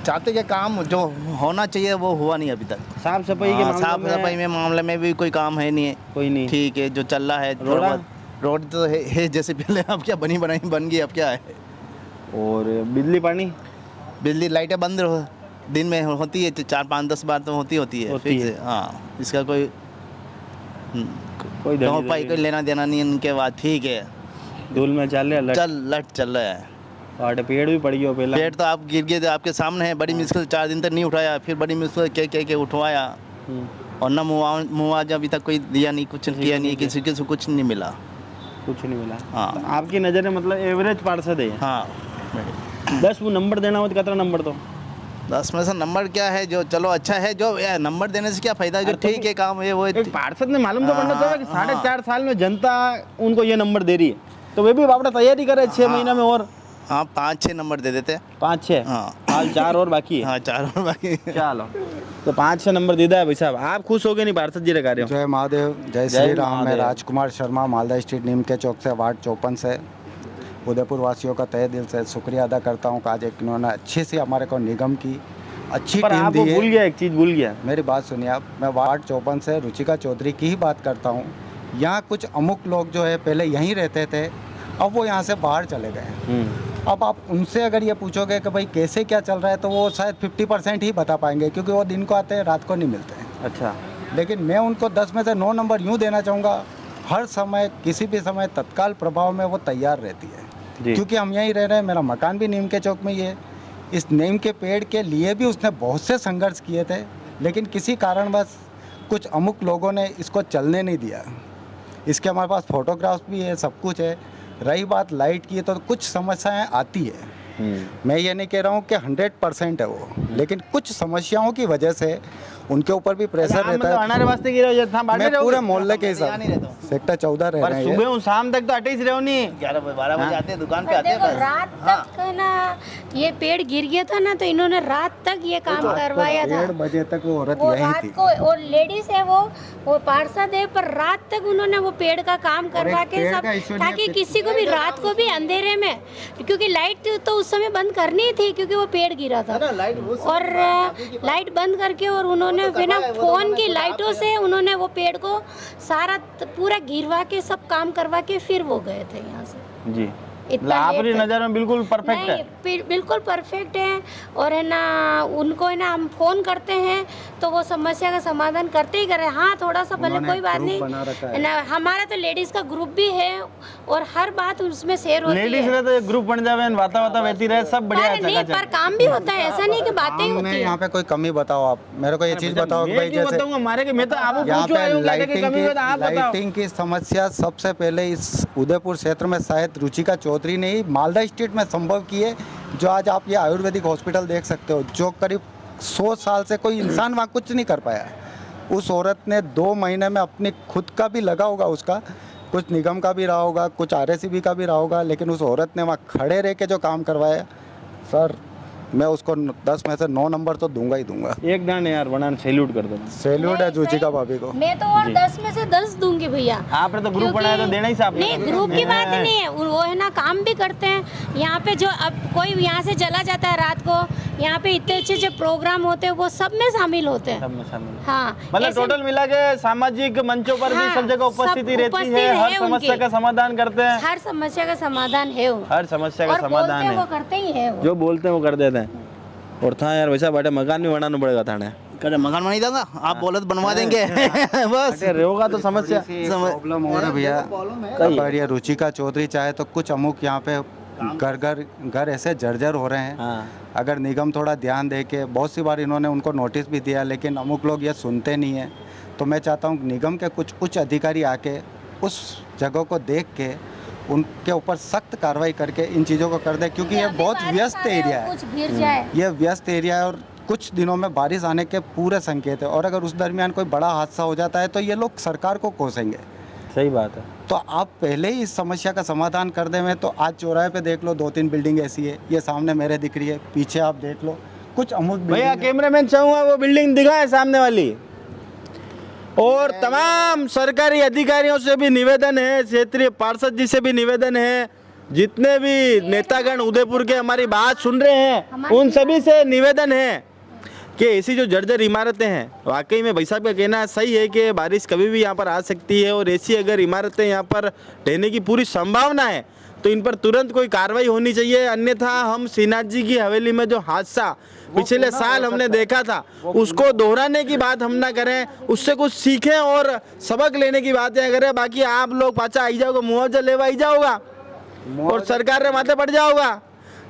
चाहते कि काम जो होना चाहिए वो हुआ नहीं अभी तक। साफ सफाई में मामले में भी कोई काम है नहीं है। कोई नहीं, ठीक है, जो चल रहा है रोड तो है जैसे पहले, अब क्या बन गई, अब क्या है। और बिजली पानी? बिजली लाइटें बंद दिन में होती है 4-5-10 बार तो होती है। हाँ, इसका कोई पाई कोई लेना देना नहीं उनके बाद। ठीक है, धूल में चल रहा है। और पेड़ भी पड़ गया पहले। पेड़ तो आप गिर गए थे, आपके सामने है। बड़ी मुश्किल 4 दिन तक नहीं उठाया, फिर बड़ी मुश्किल के उठवाया। और ना मुआवजा अभी तक कोई दिया नहीं, कुछ किया नहीं, किसी से कुछ नहीं मिला। हाँ, तो आपकी नज़र में मतलब एवरेज पार्षद है? हाँ। 10 में नंबर देना हो तो कितना नंबर दो? 10 में से नंबर क्या है, जो चलो अच्छा है, जो नंबर देने से क्या फायदा है, जो ठीक है काम है वो। एक पार्षद ने मालूम तो पड़ना चाहिए कि 4.5 साल में जनता उनको ये नंबर दे रही है, तो वे भी अपना तैयारी करे 6 महीना में। और 5-6 नंबर दे देते हैं। 5-6? हाँ, हाल 4 और बाकी है। 4 और बाकी। चलो तो 5-6 नंबर दीदा है। भाई साहब आप खुश हो गए नहीं पार्षद जी के कार्यों? जय महादेव, जय श्री राम। मैं राजकुमार शर्मा मालदा स्ट्रीट नीम के चौक से, वार्ड 54 से उदयपुर वासियों का तहे दिल से शुक्रिया अदा करता हूँ कि आज एक इन्होंने अच्छी सी हमारे को निगम की अच्छी टीम दी है। भूल गया, एक चीज़ भूल गया। मेरी बात सुनिए आप, मैं वार्ड 54 से रुचिका चौधरी की ही बात करता हूँ। यहाँ कुछ अमुक लोग जो है पहले यहीं रहते थे, अब वो यहाँ से बाहर चले गए। अब आप उनसे अगर ये पूछोगे कि भाई कैसे क्या चल रहा है, तो वो शायद 50% ही बता पाएंगे, क्योंकि वो दिन को आते हैं, रात को नहीं मिलते हैं। अच्छा। लेकिन मैं उनको 10 में से 9 नंबर यूँ देना चाहूँगा, हर समय किसी भी समय तत्काल प्रभाव में वो तैयार रहती है। क्योंकि हम यहीं रह रहे हैं, मेरा मकान भी नीम के चौक में ही है। इस नीम के पेड़ के लिए भी उसने बहुत से संघर्ष किए थे, लेकिन किसी कारणवश कुछ अमुक लोगों ने इसको चलने नहीं दिया। इसके हमारे पास फोटोग्राफ्स भी है, सब कुछ है। रही बात लाइट की, तो कुछ समस्याएं आती है। मैं ये नहीं कह रहा हूँ कि 100% है वो, लेकिन कुछ समस्याओं की वजह से उनके ऊपर भी प्रेशर रहता है। हमारे वास्ते की रहो था मैं पूरे मोहल्ले के हिसाब सेक्टर 14 रह रहे हैं। सुबह हूँ शाम तक तो अटे ही रहो नहीं, 11-12 बजे आते हैं दुकान पे पर आते हैं देखो बस। रात तक ना ये पेड़ गिर गया था ना, तो इन्होंने रात तक ये काम करवाया था। 1:30 बजे तक वो औरत वो यही रात थी। को, और लेडीज है वो पार्षद है, पर रात तक उन्होंने वो पेड़ का काम करवा के पेड़ सब, का issue नहीं ताकि है, किसी को भी रात को भी अंधेरे में, क्योंकि लाइट तो उस समय बंद करनी थी क्योंकि वो पेड़ गिरा था, और लाइट बंद करके और उन्होंने बिना फोन की लाइटों से उन्होंने वो पेड़ को सारा पूरा गिरवा के सब काम करवा के फिर वो गए थे यहाँ से जी। इतना आपकी लेट तक। नज़र में बिल्कुल परफेक्ट है। बिल्कुल परफेक्ट है, और है ना उनको है ना हम फोन करते हैं तो वो समस्या का समाधान करते ही करे। हाँ थोड़ा सा भले कोई बात नहीं है ना, हमारा तो लेडीज का ग्रुप भी है और हर बात उसमें शेयर होती है। लेडीज रहे तो एक ग्रुप बन जावे, वाता बहती रहे, सब बढ़िया है। नहीं पर काम भी होता है, ऐसा नहीं कि बातें ही होती है। यहाँ पे कोई कमी बताओ आप मेरे को, ये चीज बताओ कि भाई जैसे हमारे मैं तो आपको यहाँ पूछो पे लाइटिंग लाइटिंग की समस्या सबसे पहले इस उदयपुर क्षेत्र में शायद रुचिका चौधरी ने ही मालदा स्टेट में संभव की है। जो आज आप ये आयुर्वेदिक हॉस्पिटल देख सकते हो, जो करीब 100 साल से कोई इंसान वहाँ कुछ नहीं कर पाया। उस औरत ने 2 महीने में अपनी खुद का भी लगा होगा, उसका कुछ निगम का भी रहा होगा, कुछ RSCB का भी रहा होगा, लेकिन उस औरत ने वहाँ खड़े रह के जो काम करवाया, सर मैं उसको 10 में से 9 नंबर तो दूंगा ही दूंगा। एक दान यार बनाने सैल्यूट कर दो। सैल्यूट है रुचिका भाभी को। मैं तो और 10 में से 10 दूंगी भैया। आपने तो ग्रुप बनाया तो देना ही साहब। नहीं ग्रुप की बात नहीं है, वो है ना काम भी करते हैं यहाँ पे। जो अब कोई यहाँ से चला जाता है रात को, यहाँ पे इतने अच्छे प्रोग्राम होते हैं, वो सब में शामिल होते हैं। सब में शामिल। हाँ मतलब टोटल मिला के सामाजिक मंचों पर भी सब जगह उपस्थिति रहती है, हर समस्या का समाधान करते हैं। हर समस्या का समाधान है वो, हर समस्या का समाधान है, वो करते ही है। जो बोलते हैं वो कर देते हैं। और था यार वैसा बैठे मकान भी बनाना पड़ेगा थाने। करे मकान बना दूंगा, आप बोले तो बनवा देंगे। बस रहेगा तो समस्या प्रॉब्लम हो रहा है भैया। अगर ये रुचिका चौधरी चाहे तो कुछ अमुक यहाँ पे घर ऐसे जर्जर हो रहे हैं। अगर निगम थोड़ा ध्यान दे के, बहुत सी बार इन्होंने उनको नोटिस भी दिया, लेकिन अमुक लोग ये सुनते नहीं है। तो मैं चाहता हूँ निगम के कुछ उच्च अधिकारी आके उस जगह को देख के उनके ऊपर सख्त कार्रवाई करके इन चीज़ों को कर दे, क्योंकि ये बहुत व्यस्त एरिया है। ये व्यस्त एरिया है और कुछ दिनों में बारिश आने के पूरे संकेत है, और अगर उस दरमियान कोई बड़ा हादसा हो जाता है तो ये लोग सरकार को कोसेंगे। सही बात है। तो आप पहले ही इस समस्या का समाधान कर दें। मैं तो आज चौराहे पे देख लो 2-3 बिल्डिंग ऐसी है, ये सामने मेरे दिख रही है, पीछे आप देख लो कुछ अमुक। भैया कैमरामैन चाहूँगा वो बिल्डिंग दिखाए सामने वाली। और तमाम सरकारी अधिकारियों से भी निवेदन है, क्षेत्रीय पार्षद जी से भी निवेदन है, जितने भी नेतागण उदयपुर के हमारी बात सुन रहे हैं उन सभी से निवेदन है कि ऐसी जो जर्जर इमारतें हैं, वाकई में भाई साहब का कहना सही है कि बारिश कभी भी यहाँ पर आ सकती है, और ऐसी अगर इमारतें यहाँ पर रहने की पूरी संभावना है तो इन पर तुरंत कोई कार्रवाई होनी चाहिए। अन्यथा हम श्रीनाथ जी की हवेली में जो हादसा पिछले साल हमने देखा था उसको दोहराने की बात हम ना करें, उससे कुछ सीखें और सबक लेने की बातें करें। बाकी आप लोग पाचा आई जाओगे, मुआवजा लेवा आई जाओगा और सरकार ने माथे पड़ जाओगा।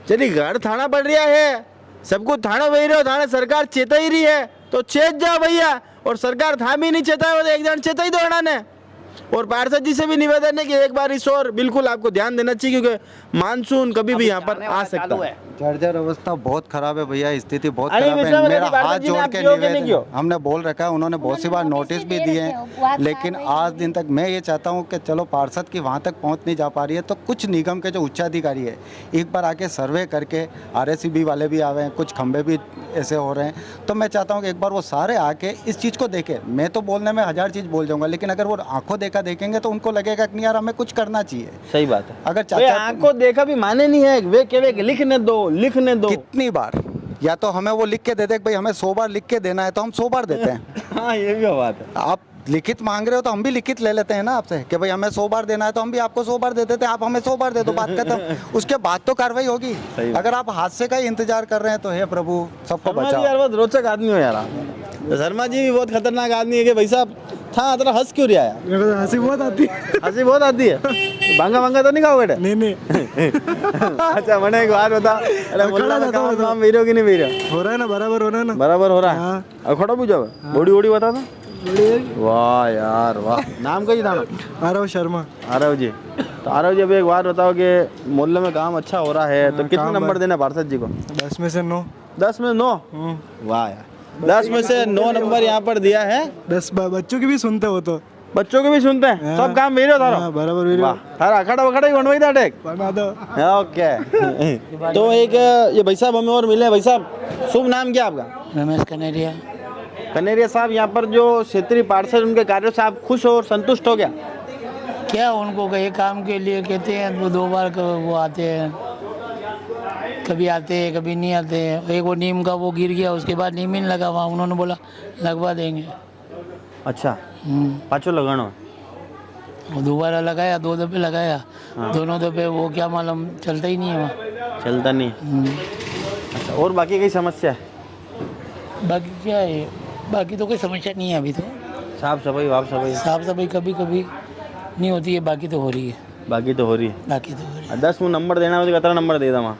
चलिए घर थाना पड़ रहा है, सबको थाना वही रहो, थाने सरकार चेता ही रही है तो चेत जाओ भैया। और सरकार था भी नहीं चेता है तो एक जन चेता ही दो ने। और पार्षद जी से भी निवेदन है कि एक बार इस और बिल्कुल आपको ध्यान देना चाहिए, क्योंकि मानसून कभी भी यहाँ पर आ सकता है। जर्जर अवस्था बहुत खराब है भैया, स्थिति बहुत खराब है। मेरा हाथ जोड़ के निवेदन हमने बोल रखा है, उन्होंने बहुत सी बार नोटिस भी दिए हैं, लेकिन आज दिन तक मैं ये चाहता हूँ कि चलो पार्षद की वहाँ तक पहुँच नहीं जा पा रही है तो कुछ निगम के जो उच्चाधिकारी है एक बार आके सर्वे करके, RSCB वाले भी आए हैं, कुछ खंबे भी ऐसे हो रहे हैं, तो मैं चाहता हूँ कि एक बार वो सारे आके इस चीज़ को देखें। मैं तो बोलने में 1000 चीज़ बोल जाऊँगा, लेकिन अगर वो आंखों देखा देखेंगे तो उनको लगेगा कि यार हमें कुछ करना चाहिए। सही बात है। अगर चाचा आंखों देखा भी माने नहीं है, वे कहे लिखने दो। कितनी बार या तो हमें वो लिख के देते भाई हमें 100 बार लिख के देना है तो हम 100 बार देते हैं। हाँ ये भी बात है। आप लिखित मांग रहे हो तो हम भी लिखित ले लेते हैं ना आपसे कि भाई हमें 100 बार देना है, तो हम भी आपको 100 बार दे देते हैं, आप हमें 100 बार दे दो, बात खत्म। उसके बाद तो कार्रवाई होगी। अगर आप हादसे का ही इंतजार कर रहे हैं तो हे प्रभु सबको बचाओ। यार बहुत रोचक आदमी हो यार। शर्मा जी भी बहुत खतरनाक आदमी है कि भाई साहब था तेरा हंस क्यों रहा है? मेरे को हंसी बहुत आती है। हंसी बहुत आती है। भांगा तो नहीं खाओ बेटा? नहीं। अच्छा मैंने एक बात बता, अरे बोला काम मेरे की नहीं मेरे हो रहा है ना, बराबर हो रहा है ना, बराबर हो रहा है। अब खड़ा पूछा बॉडी बता था। वाह यार वाह। नाम कही था? आरव शर्मा। आरव जी, तो आरव जी अभी एक बात बताओ कि मोहल्ले में काम अच्छा हो रहा है तो कितने नंबर देना पार्षद जी को? 10 में से 9। 10 में 9? वाह यार। 10 में से 9 नंबर यहाँ पर दिया है। 10 बच्चों की भी सुनते हो तो बच्चों के भी सुनते हैं, सब काम वीडियो थारो बराबर वीडियो थारा अखाड़ा वखाड़ा ही बनवाई था टेक बना दो। ओके। तो एक ये भाई साहब हमें और मिले। भाई साहब शुभ नाम क्या आपका? रमेश कनेरिया। कनेरिया साहब, यहाँ पर जो क्षेत्रीय पार्षद उनके कार्यों से आप खुश हो और संतुष्ट हो? क्या उनको कहीं काम के लिए कहते हैं तो 2 बार वो आते हैं, कभी आते हैं कभी नहीं आते हैं। एक वो नीम का वो गिर गया, उसके बाद नीम ही नहीं लगा वहाँ, उन्होंने बोला लगवा देंगे। अच्छा, पाँचों लगाना वो दोबारा लगाया, 2 दफे लगाया। दोनों दफे वो क्या मालूम चलता ही नहीं है वहाँ, चलता नहीं। अच्छा, और बाकी कोई समस्या है? बाकी क्या है, बाकी तो कोई समस्या नहीं है अभी तो। साफ सफाई कभी कभी नहीं होती है, बाकी तो हो रही है। बाकी तो हो रही है। 10 में नंबर देना हो तो कितना नंबर दे दूँ?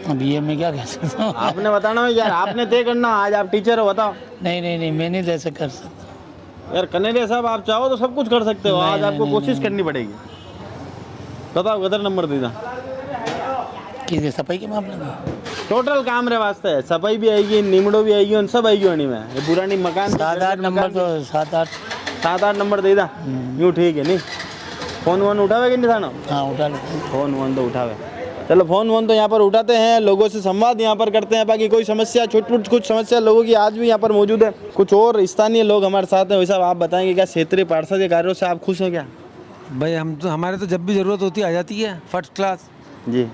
अब ये मैं क्या कह सकता हूँ, आपने बताना है यार, आपने तय करना। आज आप टीचर हो, बताओ। नहीं मैं नहीं ऐसे कर सकता यार। कनेरिया साहब, आप चाहो तो सब कुछ कर सकते हो। आज आपको कोशिश करनी पड़ेगी। बताओ कितना नंबर देना? किसी सफाई के मामले में टोटल काम रे वास्ते सफाई भी आएगी, नीमड़ो भी आएगी, सब आएगी होनी में। ये पुरानी मकान 7-8 नंबर तो 7-8 नंबर दे दा यूँ ठीक है। नहीं फोन वोन उठावे कि नहीं थाना? हाँ उठा लेते हैं, फोन वोन तो उठावे। चलो फोन वोन तो यहाँ पर उठाते हैं, लोगों से संवाद यहाँ पर करते हैं। बाकी कोई समस्या छोटी कुछ समस्या लोगों की आज भी यहाँ पर मौजूद है। कुछ और स्थानीय लोग हमारे साथ हैं। वैसा आप बताएंगे क्या क्षेत्रीय पार्षद के कार्यों से आप खुश हैं क्या? भाई हम तो, हमारे तो जब भी ज़रूरत होती है आ जाती है, फर्स्ट क्लास जी।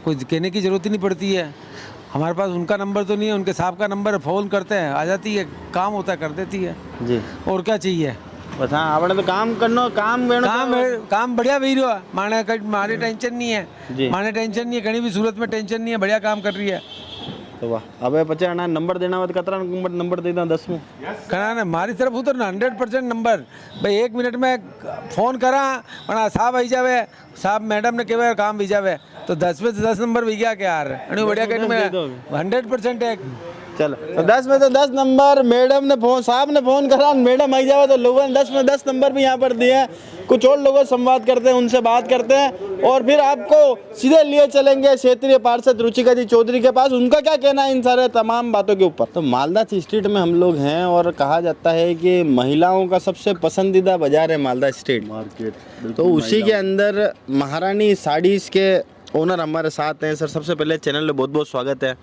कोई कहने की ज़रूरत ही नहीं पड़ती है। हमारे पास उनका नंबर तो नहीं है, उनके साहब का नंबर है, फ़ोन करते हैं आ जाती है, काम होता है कर देती है जी। और क्या चाहिए बस? हाँ, आपने तो काम करना, काम बढ़िया भी रहा माने टेंशन नहीं है, माने टेंशन नहीं है, कहीं भी सूरत में टेंशन नहीं है, बढ़िया काम कर रही है। तो वाह। अब बच्चा नंबर देना हो तो कितना नंबर देता? 10 में कहना ना हमारी तरफ उतर ना 100% नंबर। भाई 1 मिनट में फ़ोन करा वरना साहब आई जावे, साहब मैडम ने कहे काम भी जावे, तो 10 में से 10 नंबर भी गया क्या यार? बढ़िया कट में 100% है। चलो, तो 10 में तो 10 नंबर मैडम ने फोन, साहब ने फोन करा, मैडम आई जावे, तो लोगों ने 10 में 10 नंबर भी यहाँ पर दिए हैं। कुछ और लोगों से संवाद करते हैं, उनसे बात करते हैं और फिर आपको सीधे लिए चलेंगे क्षेत्रीय पार्षद रुचिका जी चौधरी के पास। उनका क्या कहना है इन सारे तमाम बातों के ऊपर। तो मालदा स्ट्रीट में हम लोग हैं और कहा जाता है कि महिलाओं का सबसे पसंदीदा बाजार है मालदा स्ट्रीट मार्केट। तो उसी के अंदर महारानी साड़ीज के ओनर हमारे साथ हैं। सर, सबसे पहले चैनल में बहुत बहुत स्वागत है।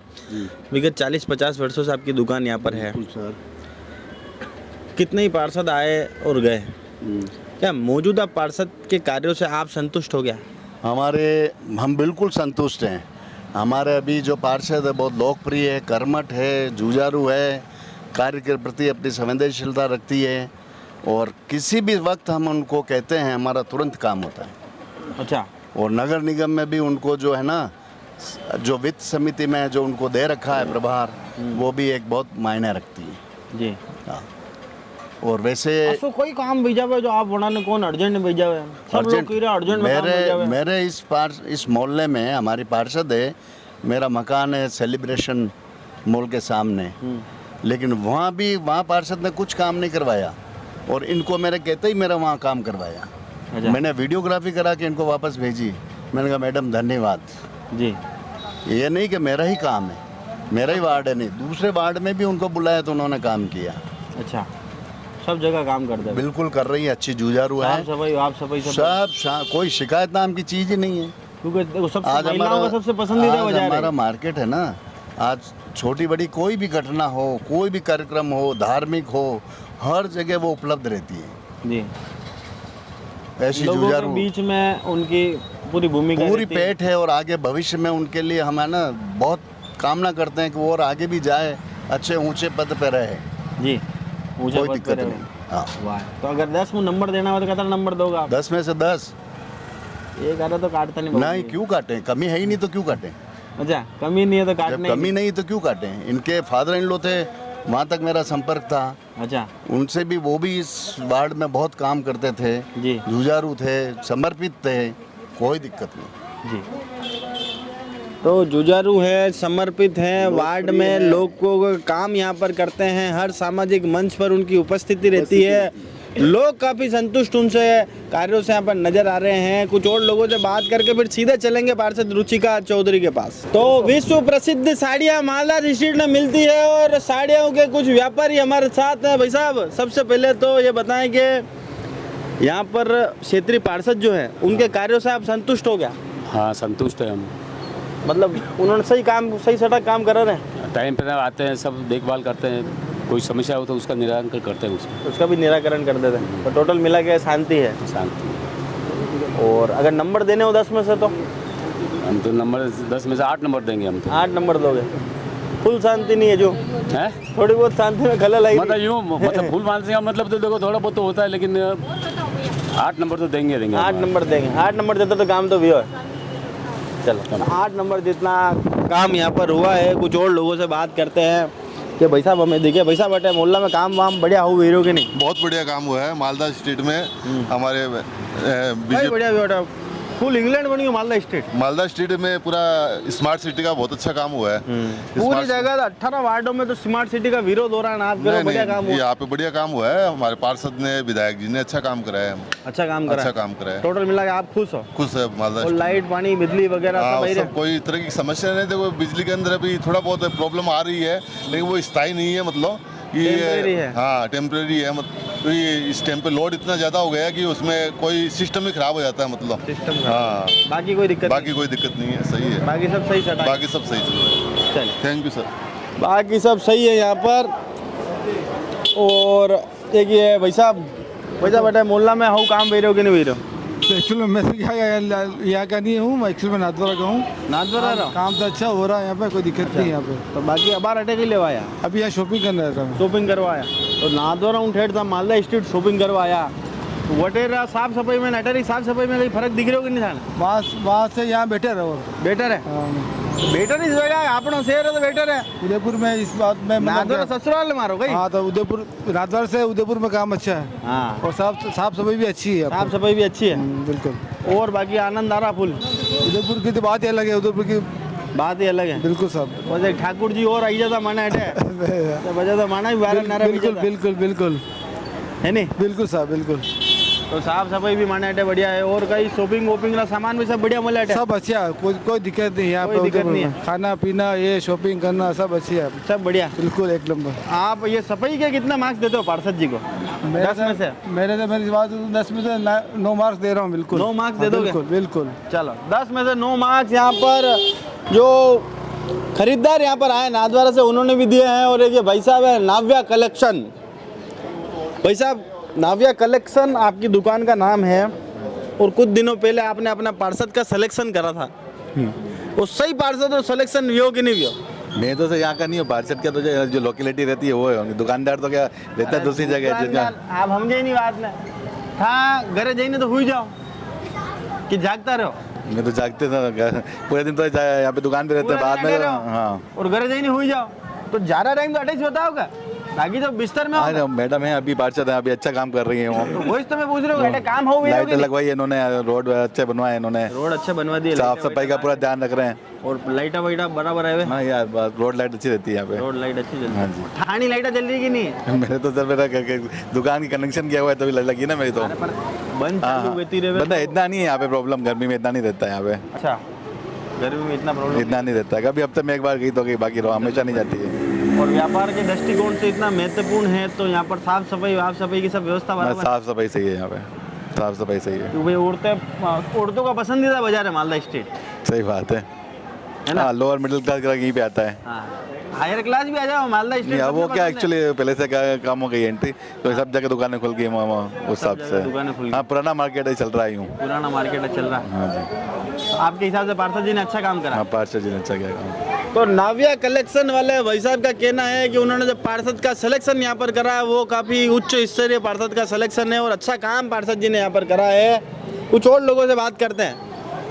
विगत 40-50 वर्षों से आपकी दुकान यहाँ पर है। सर, कितने ही पार्षद आए और गए, क्या मौजूदा पार्षद के कार्यों से आप संतुष्ट हो गया? हम बिल्कुल संतुष्ट हैं। हमारे अभी जो पार्षद है बहुत लोकप्रिय है, कर्मठ है, जुझारू है, कार्य के प्रति अपनी संवेदनशीलता रखती है और किसी भी वक्त हम उनको कहते हैं हमारा तुरंत काम होता है। अच्छा। और नगर निगम में भी उनको जो है ना, जो वित्त समिति में जो उनको दे रखा है प्रभार, वो भी एक बहुत मायने रखती है जी। हाँ। और वैसे तो कोई काम भेजा हुआ जो आप बनाने कौन अर्जेंट भेजा हुआ है? सब लोग कह रहे अर्जेंट में काम भेजा हुआ है। मेरे इस मोहल्ले में हमारी पार्षद है, मेरा मकान है सेलिब्रेशन मॉल के सामने, लेकिन वहाँ पार्षद ने कुछ काम नहीं करवाया और इनको मेरे कहते ही मेरा वहाँ काम करवाया। मैंने वीडियोग्राफी करा के इनको वापस भेजी। मैंने कहा मैडम धन्यवाद जी। ये नहीं कि मेरा ही काम है, मेरा ही वार्ड है, नहीं, दूसरे वार्ड में भी उनको बुलाया तो उन्होंने काम किया। अच्छा, सब जगह काम करते हैं? बिल्कुल कर रही है, अच्छी जुझारू है। आप सफाई सब कोई शिकायत नाम की चीज़ ही नहीं है, क्योंकि आज सबसे पसंदीदा बाजार है। हमारा मार्केट है ना, आज छोटी बड़ी कोई भी घटना हो, कोई भी कार्यक्रम हो, धार्मिक हो, हर जगह वो उपलब्ध रहती है जी। ऐसी लोगों के बीच में उनकी पूरी भूमिका, पूरी पेट है और आगे भविष्य में उनके लिए हम है ना बहुत कामना करते हैं कि वो और आगे भी जाए, अच्छे ऊंचे पद पे रहे जी। कोई दिक्कत नहीं। हाँ। तो अगर 10 में नंबर देना हो तो कितना नंबर दोगे आप? 10 में से 10। ये कह तो काटता नहीं, क्यों काटें? कमी है ही नहीं तो क्यों काटें? अच्छा, कमी नहीं है तो काटने? कमी नहीं तो क्यों काटें? इनके फादर इन लॉ थे, वहाँ तक मेरा संपर्क था। अच्छा। उनसे भी, वो भी इस वार्ड में बहुत काम करते थे जी, जुझारू थे, समर्पित थे, कोई दिक्कत नहीं जी। तो जुझारू है, समर्पित हैं, वार्ड में लोग को काम यहाँ पर करते हैं, हर सामाजिक मंच पर उनकी उपस्थिति रहती है। लोग काफ़ी संतुष्ट उनसे कार्यों से यहाँ पर नजर आ रहे हैं। कुछ और लोगों से बात करके फिर सीधे चलेंगे पार्षद रुचिका चौधरी के पास। तो विश्व प्रसिद्ध साड़ियाँ मालदा स्ट्रीट में मिलती है और साड़ियों के कुछ व्यापारी हमारे साथ हैं। भाई साहब, सबसे पहले तो ये बताएं कि यहाँ पर क्षेत्रीय पार्षद जो है उनके कार्यों से आप संतुष्ट हो गया? हाँ, संतुष्ट है हम। मतलब उन्होंने सही सड़क काम कर रहे हैं, टाइम पे आते हैं, सब देखभाल करते हैं, कोई समस्या हो तो उसका निराकरण करते हैं, उसका भी निराकरण कर देते हैं। तो टोटल मिला के शांति है? शांति। और अगर नंबर देने हो 10 में से तो? हम तो नंबर 10 में से 8 नंबर देंगे हम तो। 8 नंबर दोगे? फुल शांति नहीं है जो है? थोड़ी बहुत शांति में खलल आई। मतलब यूँ मतलब फुल मानसिंह का मतलब तो देखो थोड़ा बहुत तो होता है, लेकिन 8 नंबर तो देंगे 8 नंबर देंगे। 8 नंबर देते तो काम तो भी हो। चलो 8 नंबर जितना काम यहाँ पर हुआ है। कुछ और लोगों से बात करते हैं कि भाई साहब हमें देखिए, भाई साहब बैठे मोहल्ला में काम वाम बढ़िया हो हीरो के नहीं? बहुत बढ़िया काम हुआ है मालदा स्ट्रीट में हमारे बढ़िया बेटा। फुल इंग्लैंड बनी हो मालदा स्ट्रीट। मालदा स्ट्रीट में पूरा स्मार्ट सिटी का बहुत अच्छा काम हुआ है। पूरी जगह 18 वार्डों में तो स्मार्ट सिटी का विरोध हो रहा है ना आप? बढ़िया काम हुआ यहाँ पे, बढ़िया काम हुआ है। हमारे पार्षद ने, विधायक जी ने अच्छा काम कराया है। अच्छा काम करा है। टोटल मिला के आप खुश हो? खुश है मालदा। और लाइट पानी बिजली वगैरह सब कोई तरह की समस्या नहीं। देखो बिजली के अंदर अभी थोड़ा बहुत प्रॉब्लम आ रही है, लेकिन वो स्थायी नहीं है। मतलब ये हाँ टेम्परेरी है। तो ये इस टाइम पे लोड इतना ज़्यादा हो गया कि उसमें कोई सिस्टम ही खराब हो जाता है। मतलब हाँ, बाकी कोई दिक्कत नहीं है। सही है, बाकी सब सही चल रहा है। Thank you sir. बाकी सब सही है यहाँ पर। और एक ये भाई साहब बेटा मोहल्ला में हूँ, काम भी रहे हो कि नहीं भी रहे हो? एक्चुअली मैं यहाँ का नहीं हूँ, मैं एक्चुअली में नाथद्वारा का हूँ। नाथद्वारा काम तो अच्छा हो रहा है यहाँ पे, कोई दिक्कत नहीं है यहाँ पे। तो बाकी अबार अटे के लिए आया? अभी यहाँ शॉपिंग करने आया था। शॉपिंग करवाया तो नाथद्वारा हूँ ठेठ था मालदा स्ट्रीट शॉपिंग करवाया। वटेरा साफ सफाई में, नटरी साफ सफाई में कहीं फर्क दिख रहे हो कि नहीं? था वहाँ से यहाँ बेटर है। बेटर है? बेटर इस जगह अपना शहर है तो बेटर है। उदयपुर में इस बात में नाथद्वारा ससुराल मारो कहीं? हाँ, तो उदयपुर नाथद्वारा से उदयपुर में काम अच्छा है। हाँ, और साफ सफाई भी अच्छी है। साफ सफाई भी अच्छी है बिल्कुल। और बाकी आनंद आ रहा फुल। उदयपुर की तो बात ही अलग है, उदयपुर की बात ही अलग है। बिल्कुल साहब। वैसे ठाकुर जी और आई जाता माना है तो वजह तो माना ही बिल्कुल बिल्कुल है नहीं? बिल्कुल साहब बिल्कुल। तो साफ सफाई भी माना है बढ़िया है। और कहीं शॉपिंग वॉपिंग का सामान भी सब बढ़िया मिला है? सब अच्छा है, कोई दिक्कत नहीं यहाँ पे। दिक्कत नहीं है। खाना पीना ये शॉपिंग करना सब अच्छी है, सब बढ़िया बिल्कुल एक नंबर। आप ये सफाई के कितना मार्क्स देते हो पार्षद जी को? 10 में से? मेरी बात 10 में से 9 मार्क्स दे रहा हूँ। बिल्कुल 9 मार्क्स दे दोगे? बिल्कुल। चलो 10 में से 9 मार्क्स यहाँ पर जो खरीदार यहाँ पर आए नाथद्वारा से उन्होंने भी दिए हैं। और एक ये भाई साहब है नाव्या कलेक्शन। भाई साहब नाव्या कलेक्शन आपकी दुकान का नाम है और कुछ दिनों पहले आपने अपना पार्षद का सिलेक्शन करा था। वो सही पार्षद और सिलेक्शन भी हो कि नहीं भी हो? मैं तो यहाँ का नहीं हूँ, पार्षद का तो जो लोकेलिटी रहती है वो है। दुकानदार तो क्या रहता है दूसरी जगह। आप हम नहीं बात ना था घरे जाइए तो हुई जाओ कि जागता रहो? मैं तो जागते था पूरे दिन, तो यहाँ पे दुकान पे रहते हैं, बाद में हाँ। और घरे जाइए हुई जाओ तो ज़्यादा टाइम तो अटैच होता होगा बाकी तो बिस्तर में। हाँ मैडम है अभी पार्षद है, अभी अच्छा काम कर रही है वो। तो वही तो मैं पूछ रहा हूँ, काम हो गया? लाइट लगवाई इन्होंने, रोड अच्छे बनवाए इन्होंने, रोड अच्छे बनवा दिए, साफ सफाई का पूरा ध्यान रख रहे हैं। और लाइटा वाइटा बराबर है? हाँ यार रोड लाइट अच्छी रहती है यहाँ पे। रोड लाइट अच्छी चलती है। हाँ जी। थानी लाइटा जल रही कि नहीं? मेरे तो सर मेरा दुकान की कनेक्शन किया हुआ है तभी लगी ना मेरी तो। बंद बंदा इतना नहीं है यहाँ पे प्रॉब्लम, गर्मी में इतना नहीं रहता है यहाँ पे। अच्छा गर्मी में इतना प्रॉब्लम इतना नहीं रहता है। कभी हफ्ते में एक बार गई तो गई, बाकी हमेशा नहीं जाती है। और व्यापार के दृष्टिकोण से इतना महत्वपूर्ण है तो यहाँ पर साफ सफाई की सब व्यवस्था बराबर? साफ सफाई सही है यहाँ पे, साफ सफाई सही है। भाई औरतों का पसंदीदा बाजार है मालदा स्ट्रीट। सही बात है ना। लोअर मिडिल क्लास का यहीं पे आता है। हायर क्लास भी आ जाओ मालदा स्ट्रीट। वो क्या एक्चुअली पहले से काम हो गई एंट्री, तो सब जगह दुकानें खुल गई उस हिसाब से। हाँ पुराना मार्केट चल रहा है यूँ, पुराना मार्केट चल रहा है। हाँ जी। आपके हिसाब से पार्षद जी ने अच्छा काम करा? हाँ पार्षद जी ने अच्छा किया काम। तो नाव्या कलेक्शन वाले भाई साहब का कहना है कि उन्होंने जो पार्षद का सिलेक्शन यहाँ पर करा है वो काफ़ी उच्च स्तरीय पार्षद का सिलेक्शन है और अच्छा काम पार्षद जी ने यहाँ पर करा है। कुछ और लोगों से बात करते हैं।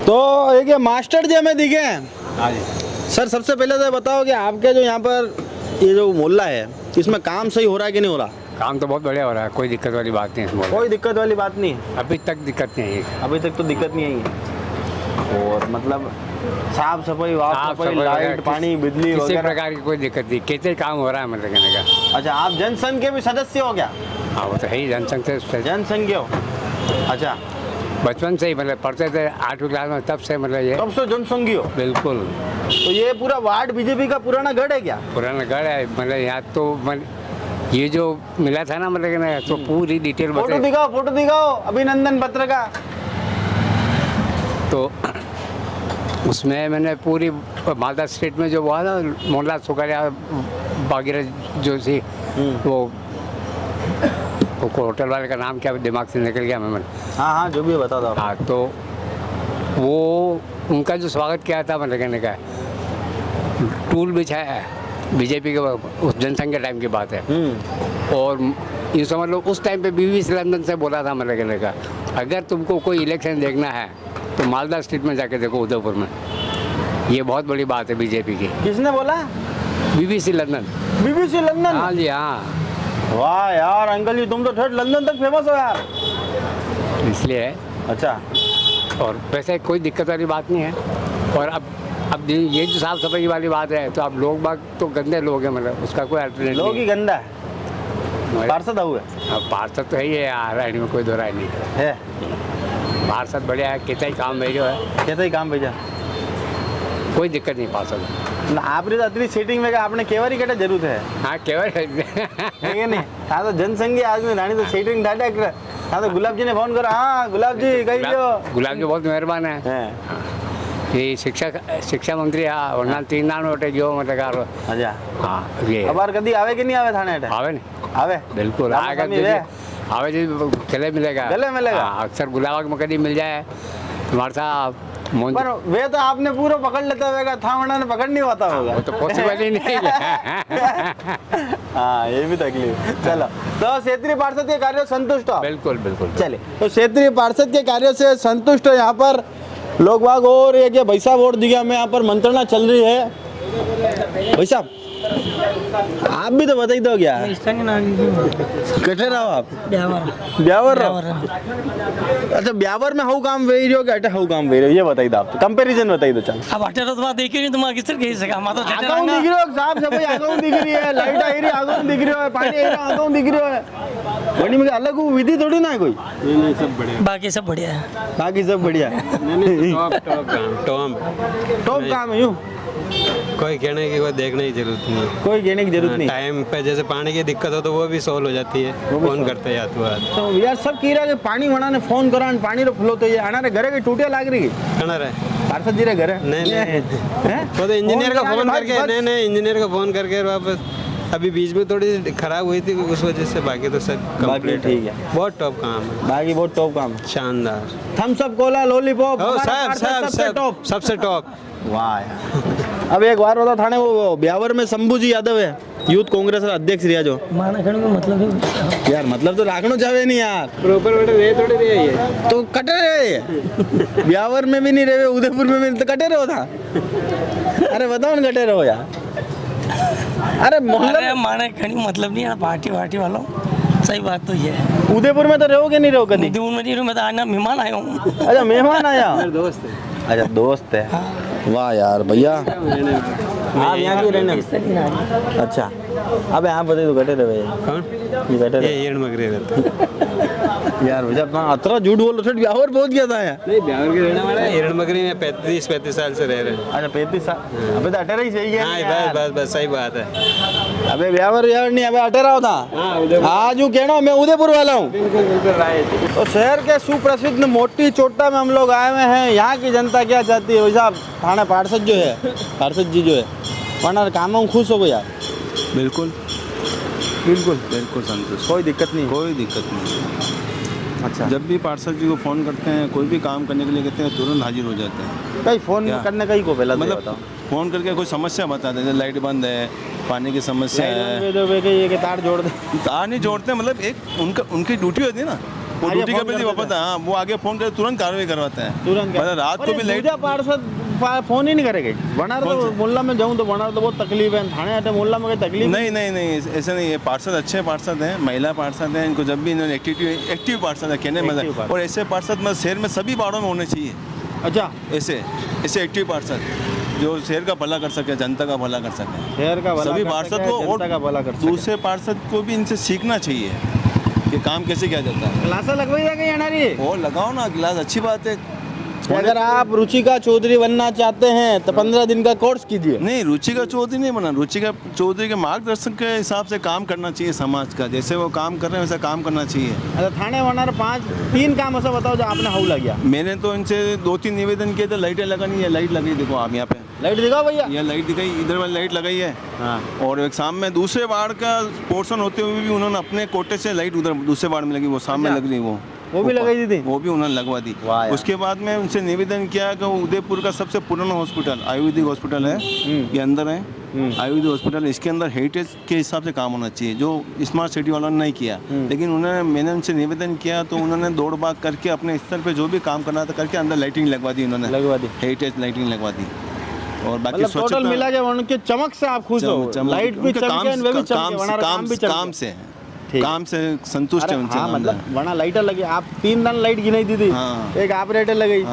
तो एक मास्टर जी हमें दिखे हैं। हाँ जी सर, सबसे पहले तो बताओ कि आपके जो यहाँ पर ये जो मोहल्ला है इसमें काम सही हो रहा है कि नहीं हो रहा? काम तो बहुत बढ़िया हो रहा है, कोई दिक्कत वाली बात नहीं है। कोई दिक्कत वाली बात नहीं है? अभी तक दिक्कत नहीं है। अभी तक तो दिक्कत नहीं आई है। और मतलब साफ सफाई लाइट पानी बिजली किसी प्रकार की कोई दिक्कत नहीं, कैसे काम हो रहा है मतलब कहने का। अच्छा आप जनसंघ के भी सदस्य हो क्या? हाँ वो तो है ही जनसंघ से। जनसंघ हो? अच्छा, बचपन से ही मतलब पढ़ते थे 8वीं क्लास में, तब से मतलब ये तब से जनसंघी हो? बिल्कुल। तो ये पूरा वार्ड बीजेपी का पुराना गढ़ है क्या? पुराना गढ़ है, मतलब यहाँ तो ये जो मिला था ना मतलब ना, तो पूरी डिटेल फोटो दिखाओ अभिनंदन पत्र का। तो उसमें मैंने पूरी मालदा स्टेट में जो हुआ ना, मोहनलाल सुखाड़िया वगैरह जो थी, वो होटल वाले का नाम क्या दिमाग से निकल गया मैं। हाँ जो भी बता दो। हाँ, तो वो उनका जो स्वागत किया था मतलब कहने का, टूल बिछाया बीजेपी के उस जनसंघ के टाइम की बात है। और ये समझ लो उस टाइम पे BBC लंदन से बोला था मतलब कहने का, अगर तुमको कोई इलेक्शन देखना है तो मालदा स्टेट में जाके देखो, उदयपुर में। ये बहुत बड़ी बात है बीजेपी की। किसने बोला? BBC London. हाँ जी, हाँ। वाह यार अंकल जी, तुम तो ठेठ लंदन तक फेमस हो यार। इसलिए है। अच्छा। और वैसे कोई दिक्कत वाली बात नहीं है। और अब ये जो साफ सफाई वाली बात है, तो अब लोग बाग तो गंदे लोग हैं, मतलब उसका कोई अल्टरनेटिव लोग ही गंदा है। पार्षद हुए? अब पार्षद तो है ही है यार, में कोई दो राय नहीं है। पार्षद बढ़िया है, कितना ही काम भेजो है, कितना ही काम भेजा, कोई दिक्कत नहीं पार्षद। आपने तो अतरी सेटिंग में आपने केवारी कटे जरूर है। हाँ केवारी है नहीं। हाँ तो जनसंघी आदमी रानी तो सेटिंग डाटा। हाँ तो गुलाब जी ने फोन करा। हाँ गुलाब जी कही जो। गुलाब जी बहुत मेहरबान है। ये शिक्षा मंत्री हाँ, वरना 3 नाम वोटे जो मतलब। अच्छा हाँ ये अब कभी आवे कि नहीं आवे थाने? आवे नहीं, आवे बिल्कुल आएगा। आवे जी गले मिलेगा, अक्सर गुलाब में कभी मिल जाए तुम्हारे साथ। पर वे तो आपने पूरा पकड़ लेता होगा, था वरना ने पकड़ नहीं होता होगा। वो तो पॉसिबल ही नहीं है। हाँ ये भी तकलीफ। चलो तो क्षेत्रीय पार्षद के कार्यों से संतुष्ट हो? बिल्कुल बिल्कुल। चलिए, तो क्षेत्रीय पार्षद के कार्यों से संतुष्ट हो यहाँ पर लोग बाग। और ये भाई साहब वोट दिया में यहाँ पर मंत्रणा चल रही है। भाई साहब आप भी तो बताई दो क्या? कटे रहो आप? ब्यावर रहो। अच्छा ब्यावर में हाउ काम वे रहो कि अटे हाउ काम वे रहो, ये बताई दो आप। कंपैरिजन बताई दो। चल अब अटे तो तुम देखी नहीं, तुम किस तरह कह सका? मैं तो अकाउंट दिख रही हो साहब, सब अकाउंट दिख रही है, लाइट आ रही अकाउंट दिख रही है, पानी आ रहा अकाउंट दिख रहा है। बड़ी मुझे अलग विधि थोड़ी ना है कोई। नहीं सब बढ़िया, बाकी सब बढ़िया है। बाकी सब बढ़िया टॉप काम है। यूँ कोई कहने की कोई देखने की जरूरत नहीं है, कोई कहने की जरूरत नहीं। टाइम पे जैसे पानी की दिक्कत हो तो वो भी सॉल्व हो जाती है, फोन करते हैं तो यार सब कह रहा है कि पानी वना ने फोन करा पानी रो फ्लो तो ये आना रे घरे की टूटिया लाग रही कहना रे पार्षद जी रे घरे। नहीं वो तो इंजीनियर का फोन करके, नहीं इंजीनियर का फोन करके वापस। अभी बीच में थोड़ी खराब हुई थी उस वजह से, बाकी तो सब कंप्लीट ठीक है। बहुत टॉप काम है, बाकी बहुत टॉप काम, शानदार। थम्स अप कोला लॉलीपॉप सबसे टॉप। वाह यार। अब एक बार होता थाने वो ब्यावर में शंभू जी यादव है, यूथ कांग्रेस का अध्यक्ष रिया जो माना खड़े को मतलब है यार, मतलब तो राखनो चाहे नहीं यार, प्रॉपर बेटे रे थोड़ी रे ये तो कटे रहे। ब्यावर में भी नहीं रहे, उदयपुर में भी तो कटे रहो था। अरे बताओ ना कटे रहो यार। अरे मोहल्ला माने खड़ी मतलब नहीं है, पार्टी वालों। सही बात तो ये है। उदयपुर में तो रहोगे नहीं, रहो कभी? उदयपुर में नहीं रहूँ मैं, तो आना मेहमान आया हूँ। अच्छा मेहमान आया, मेरा दोस्त है। अच्छा दोस्त है। वाह यार भैया आप यहाँ की रहने? अच्छा अब यहाँ बताइए तो कटे रहे ये कटे रहे ये मगरे रहता यार भैया अतरा झूठ बोल रहे, ब्यावर पहुंच गया था यार। नहीं ब्यावर के रहने वाला है, हिरण मगरी में 35 साल से रह रहे हैं। अच्छा 35 साल, अबे तो अटेरा ही सही है। हाँ बस सही बात है। अबे ब्यावर यार नहीं, अबे अटेरा होता। आज हूँ कहना मैं उदयपुर वाला हूँ। तो शहर के सुप्रसिद्ध मोटी चोटा में हम लोग आए हुए हैं। यहाँ की जनता क्या चाहती है वैसा? थाना पार्षद जो है, पार्षद जी जो है वरना काम खुश हो यार? बिल्कुल बिल्कुल बिल्कुल संतुष्ट, कोई दिक्कत नहीं, कोई दिक्कत नहीं। अच्छा जब भी पार्षद जी को फ़ोन करते हैं, कोई भी काम करने के लिए कहते हैं, तुरंत हाजिर हो जाते हैं। कहीं फ़ोन करने का ही को पहला मतलब फ़ोन करके कोई समस्या बता देते, लाइट बंद है, पानी की समस्या है, ये तार जोड़ दे। तार नहीं जोड़ते, मतलब एक उनकी ड्यूटी होती है ना, वो ड्यूटी का भी वापस। हाँ वो आगे फ़ोन करके तुरंत कार्रवाई करवाते हैं, तुरंत। मतलब रात को भी लाइट पार्षद फोन ही नहीं करेंगे। बना तो मोहल्ला में जाऊँ तो बना तो बहुत तकलीफ है, थाने आते मोहल्ला में कोई तकलीफ नहीं ऐसा नहीं है। पार्षद अच्छे पार्षद हैं, महिला पार्षद हैं, इनको जब भी इन्होंने एक्टिव पार्षद है कहने मतलब, और ऐसे पार्षद मतलब शहर में सभी वार्डों में होने चाहिए। अच्छा ऐसे एक्टिव पार्षद जो शहर का भला कर सके, जनता का भला कर सके, शहर का भला सभी कर पार्षद सके, को, जनता का भला और कर सके। दूसरे पार्षद को भी इनसे सीखना चाहिए। कि काम कैसे किया जाता है। क्लासा लगवाई जाएगा या ना रही? और लगाओ ना क्लास, अच्छी बात है। अगर आप रुचिका चौधरी बनना चाहते हैं तो 15 दिन का कोर्स कीजिए। नहीं, रुचिका चौधरी नहीं बना, रुचिका चौधरी के मार्गदर्शन के हिसाब से काम करना चाहिए समाज का, जैसे वो काम कर रहे हैं वैसा काम करना चाहिए। अच्छा, थाने वानार 3 काम ऐसा बताओ जो आपने हाउ लग गया। मैंने तो इनसे 2-3 निवेदन किए थे, लाइटें लगानी है, लाइट लगी, देखो आप यहाँ पे लाइट दिखाओ भैया। ये लाइट दिखाई, इधर वाली लाइट लगाई है। हाँ। और एक सामने दूसरे वार्ड का पोर्शन होते हुए भी उन्होंने अपने कोटे से लाइट उधर दूसरे वार्ड में लगी, वो सामने लग रही, वो भी लगाई थी, वो भी उन्होंने लगवा दी। उसके बाद में उनसे निवेदन किया कि उदयपुर का सबसे पुराना हॉस्पिटल आयुर्वेदिक हॉस्पिटल है, ये अंदर है आयुर्वेदिक हॉस्पिटल, इसके अंदर हेरिटेज के हिसाब से काम होना चाहिए, जो स्मार्ट सिटी वालों ने नहीं किया। लेकिन मैंने उनसे निवेदन किया तो उन्होंने दौड़ भाग करके अपने स्तर पे जो भी काम करना था करके अंदर लाइटिंग लगवा दी, उन्होंने लगवा दी, हेरिटेज लाइटिंग लगवा दी। और बाकी मतलब टोटल मिला के उनके चमक से आप खुश हो? लाइट भी चमके, वे भी चमके, काम भी चमके, काम से काम से संतुष्ट है उनसे। हाँ, मतलब वरना लाइटर लगी, आप 3 दिन लाइट गिनाई दी थी। एक ऑपरेटर लगाई,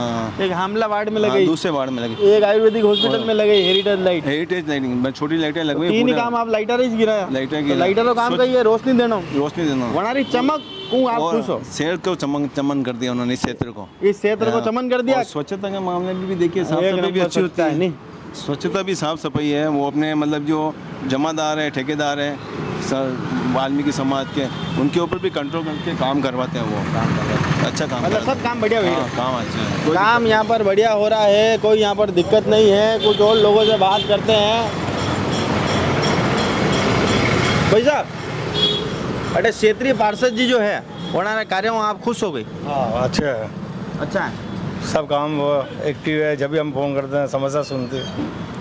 एक हमला वार्ड में लगाई, दूसरे वार्ड में लगी, एक आयुर्वेदिक हॉस्पिटल में लगाई हेरिटेज लाइटिंग, छोटी लाइटें लगवाई। 3 ही काम आप लाइटर ही गिराया। लाइटर का काम का रोशनी देना, वरना चमक आप खुश हो? शहर को चमन कर दिया उन्होंने, इस क्षेत्र को, इस क्षेत्र को चमन कर दिया। स्वच्छता के मामले में भी देखिए, साफ सफाई भी अच्छी होती है, स्वच्छता भी साफ सफाई है। वो अपने मतलब जो जमादार है, ठेकेदार है वाल्मीकि समाज के, उनके ऊपर भी कंट्रोल करके काम करवाते हैं, वो काम करवाते, अच्छा काम, मतलब सब काम बढ़िया हुई है। काम अच्छा है, काम यहाँ पर बढ़िया हो रहा है, कोई यहाँ पर दिक्कत नहीं है। कुछ और लोगों से बात करते हैं। भाई साहब, अरे क्षेत्रीय पार्षद जी जो है उन्होंने कार्यों आप खुश हो गई? हाँ, अच्छा है, अच्छा है, सब काम वो एक्टिव है, जब भी हम फोन करते हैं समस्या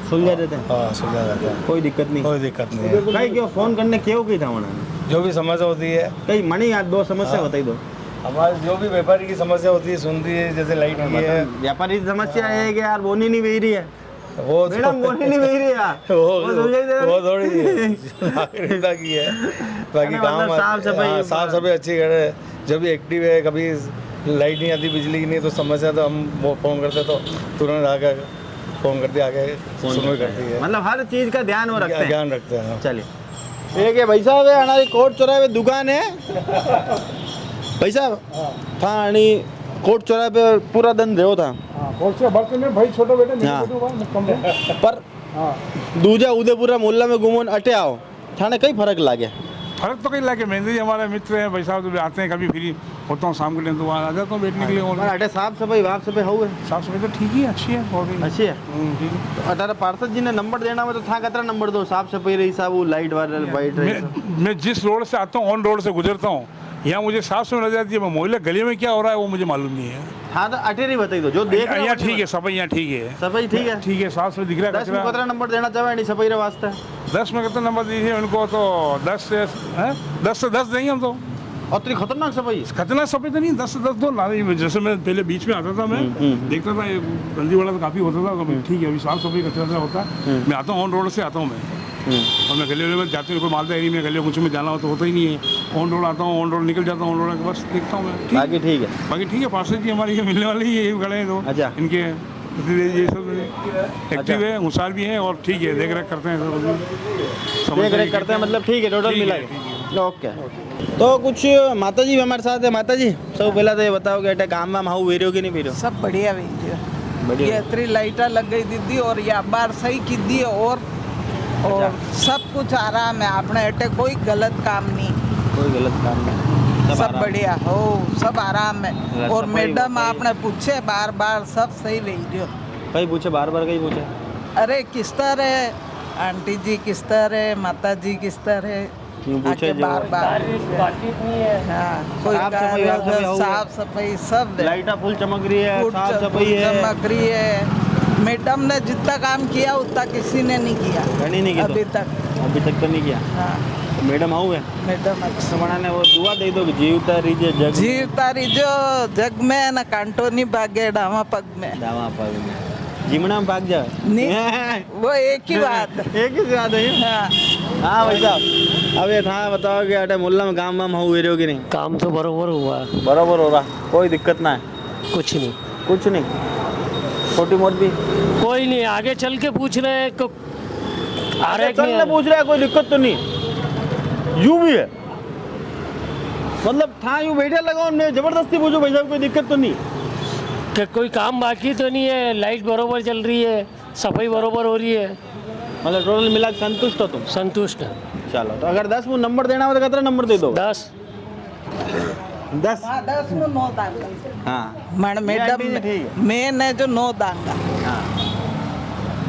सुलझा देते हैं। हाँ, सुलझा देते हैं, कोई दिक्कत नहीं, कोई दिक्कत नहीं है। भाई क्यों फोन करने क्यों की था उन्होंने? जो भी समस्या होती है, कई मनी याद 2 समस्या बताई दो। हमारे जो भी व्यापारी की समस्या होती है सुनती है, जैसे लाइट की है। व्यापारी की समस्या है कि यार बोनी नहीं बह रही है, वो मैडम बोनी नहीं बह रही है, वो थोड़ी नागरिकता की है। बाकी काम साफ सफाई अच्छी करे, जब भी एक्टिव है। कभी लाइट नहीं आती, बिजली की नहीं तो समस्या, तो हम वो फोन करते तो तुरंत आकर फोन करते, आके सुनवाई करती है। मतलब हर चीज का ध्यान वो रखते हैं, ध्यान रखते हैं। चलिए एक है भाई साहब, है हमारी कोट चौराहे पे दुकान है भाई साहब, था आणि कोट चौराहे पे पूरा दिन रहो था भाई, छोटा बेटा हाँ। पर दूजा उदयपुरा मोहल्ला में घूमो अटे आओ, थाने कई फर्क लागे? फर्क तो कहीं लाके, मेहंदी हमारे मित्र हैं भाई साहब, तो आते हैं, कभी फ्री होता हूँ शाम के टाइम तो वहाँ आ जाता हूँ बैठने के लिए। और अटे साफ सफाई वाफ सफाई हो गए? साफ सफाई तो ठीक ही अच्छी है, अच्छी है, ठीक है। अठारह पार्षद जी ने नंबर देना हो तो था कतरा नंबर दो, साफ सफाई रही साहब, वो लाइट वाइट रही। मैं जिस रोड से आता हूँ, ऑन रोड से गुजरता हूँ, यहाँ मुझे साफ सफाई नजर आती है, मोहल्ले गली में क्या हो रहा है वो मुझे मालूम नहीं है। हाँ तो अटेरी बताई दो, जो देख यहाँ ठीक है, सफाई यहाँ ठीक है, सफाई ठीक है, ठीक है, साफ सफाई दिख रहा है। 10 में कतरा नंबर देना चाहे नहीं सफाई रे वास्ते? 10 में कितना नंबर दीजिए उनको? तो 10 से 10 देंगे हम तो। और तेरी खतरनाक सफाई? खतरनाक सफाई तो नहीं, 10 से 10 दो ला। जैसे मैं पहले बीच में आता था, मैं देखता था गंदी वाला तो काफ़ी होता था, तो ठीक है अभी साफ सफाई कचरा होता है। मैं आता हूँ ऑन रोड से आता हूँ मैं, और मैं गले में जाते हुए कोई मालदा एरिया में गले कुछ में जाना हो तो होता ही नहीं है। ऑन रोड आता हूँ, ऑन रोड निकल जाता हूँ, ऑन रोड के बस देखता हूँ मैं। बाकी ठीक है, बाकी ठीक है। पार्षद जी हमारे ये मिलने वाले ही ये खड़े हैं, तो अच्छा इनके ये सब एक्टिव है, होशियार भी है, और ठीक है, देख रेख करते हैं, देख रेख करते हैं, मतलब ठीक है, टोटल मिला के ओके। तो कुछ माता जी भी हमारे साथ है। माता जी सब पहला तो ये बताओ कि अटे काम वाम हाउ वेरियो कि नहीं वेरियो? सब बढ़िया वेरियो, ये इतनी लाइटा लग गई दीदी, और या बार सही की दी, और सब कुछ आराम है आपने, अटे कोई गलत काम नहीं, कोई गलत काम नहीं, सब बढ़िया हो, सब आराम है। और मैडम आपने पूछे बार बार, सब सही वेरियो। कहीं पूछे बार बार, कहीं पूछे अरे किस तरह आंटी जी, किस तरह माता जी, किस तरह पूछे बार बार। हाँ, कोई साफ सफाई सब, लाइटा फुल चमक रही है, साफ सफाई है, चमक रही है। मैडम ने जितना काम किया उतना किसी ने नहीं किया, नहीं किया अभी तक तो नहीं किया। हाँ, मैडम आओ है, मैडम अच्छा बनाने वो दुआ दे दो, जीवता रहिए जग, जीवता रहिजो जग में, न कांटो नहीं भागे डावा पग में, डावा पग में, जीवना में भाग जाए नहीं, वो एक ही बात, एक ही बात है। हाँ भाई साहब, अब ये था बताओ कि अटे मोहल्ला में काम वाम हो रहे कि नहीं? काम तो बराबर हुआ, बराबर हो रहा, कोई दिक्कत ना है? कुछ नहीं, कुछ नहीं, छोटी मोट भी कोई नहीं। आगे चल के पूछ रहे हैं, आ रहे चल के पूछ रहे हैं, कोई दिक्कत तो नहीं? यूं भी है मतलब था यूँ बैठे लगा उनमें जबरदस्ती पूछो भाई साहब कोई दिक्कत तो नहीं? कि कोई काम बाकी तो नहीं है, लाइट बरोबर चल रही है, सफाई बरोबर हो रही है, मतलब टोटल मिला के संतुष्ट हो तुम? संतुष्ट है। चलो तो अगर 10 नंबर देना हो तो कितना नंबर दे दो? 10 10 10 में 9 दांगा। हाँ मैडम मैंने जो 9 दांगा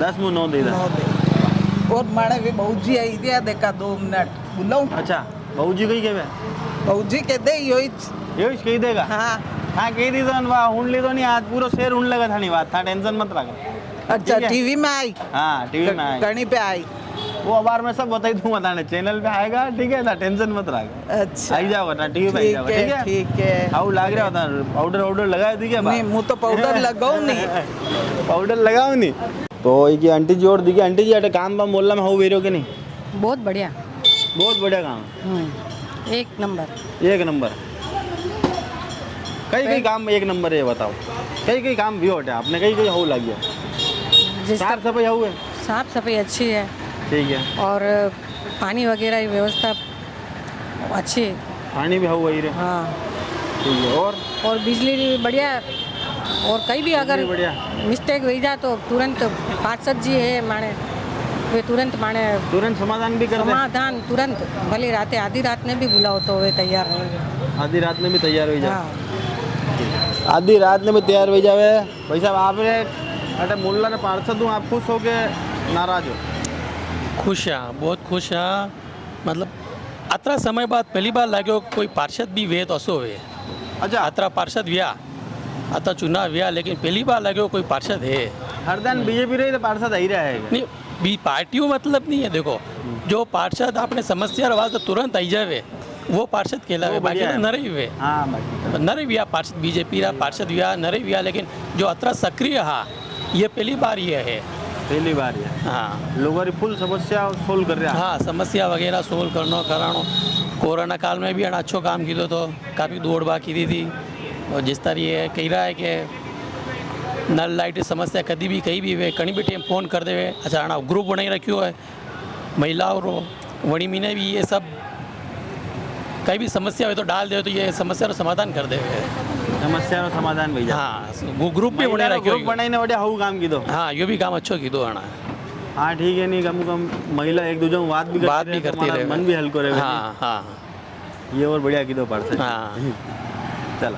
10 में 9 दे और माने भी बहुजी आई दिया देखा 2 मिनट बुलाऊं। अच्छा बहुजी कही के बहुजी के दे योच कही देगा? हाँ हाँ कही दी तो वाह हुन ली तो नहीं आज पूरा शेर हुन लगा था नहीं बात था टेंशन मत रखो। अच्छा टीवी में आई? हाँ टीवी में आई, कहीं पे आई वो अबार में सब बताई दूंगा बताने चैनल पे आएगा ठीक है ना टेंशन मत रख। अच्छा आई जाओगा ना टीवी पे आई जाओगा ठीक है? ठीक है। हाउ लाग रहा होता पाउडर लगाया थी क्या? नहीं मुँह तो पाउडर लगाओ नहीं पाउडर लगाओ नहीं तो ये आंटी जी और दिखे आंटी जी अटे काम बा मोहल्ला में हो बेरो के नहीं? बहुत बढ़िया काम एक नंबर एक नंबर कई काम एक नंबर है बताओ कई काम भी होते आपने कई हो लग गया साफ सफाई हुए? साफ सफाई अच्छी है ठीक है और पानी वगैरह की व्यवस्था अच्छी है। पानी भी हुआ ही रहे? हाँ ठीक है और बिजली भी बढ़िया और कहीं भी अगर मिस्टेक हुई जाए तो तुरंत पार्षद जी है माने वे तुरंत समाधान भी करते? समाधान तुरंत भले रात आधी रात में भी बुलाओ तो वे तैयार रहेंगे। आधी रात में भी तैयार हो जाए? आधी रात में भी तैयार हो जावे भाई साहब। आपने अरे मोहल्ला ने पार्षद हूँ आप खुश हो के नाराज हो? खुश है बहुत खुश है मतलब अतरा समय बाद पहली बार लाग्यो कोई पार्षद भी वे तो असो वे। अच्छा अतरा पार्षद व्या अतरा चुनाव व्या लेकिन पहली बार लाग्यो कोई पार्षद है। हर दिन बीजेपी रही तो पार्षद ही रहा है नहीं भी पार्टियों मतलब नहीं है। देखो जो पार्षद आपने समस्या रहा तो तुरंत आई जावे वो पार्षद कहलावे बाकी तो नरे हुए। हाँ नरे व्या पार्षद बीजेपी रहा पार्षद व्या नरे व्या लेकिन जो अतरा सक्रिय हा ये पहली बार ये है। पहली बार है? हाँ लोगों की फुल समस्या सोल्व कर रहे हैं? हाँ समस्या वगैरह सोल्व करानो कोरोना काल में भी अच्छो काम किया तो काफ़ी दौड़ भाग की थी और जिस तरह ये कह रहा है कि नल लाइट समस्या कभी भी कहीं भी वे कहीं भी टाइम फ़ोन कर दे अच्छा आना ग्रुप बनाई रखियो है महिलाओं रो वणी मीने भी ये सब कहीं भी समस्या हो तो डाल दे तो ये समस्या का समाधान कर दे समस्या का समाधान भैया? हाँ वो ग्रुप भी बना रखियो बनाई बढ़िया हूँ काम की दो? हाँ ये भी काम अच्छो की दो आना। हाँ ठीक है नहीं कम महिला एक दूसरे में बात भी करती रहे मन भी हल्को रहे। हाँ हाँ ये और बढ़िया की दो पार्षद। हाँ चलो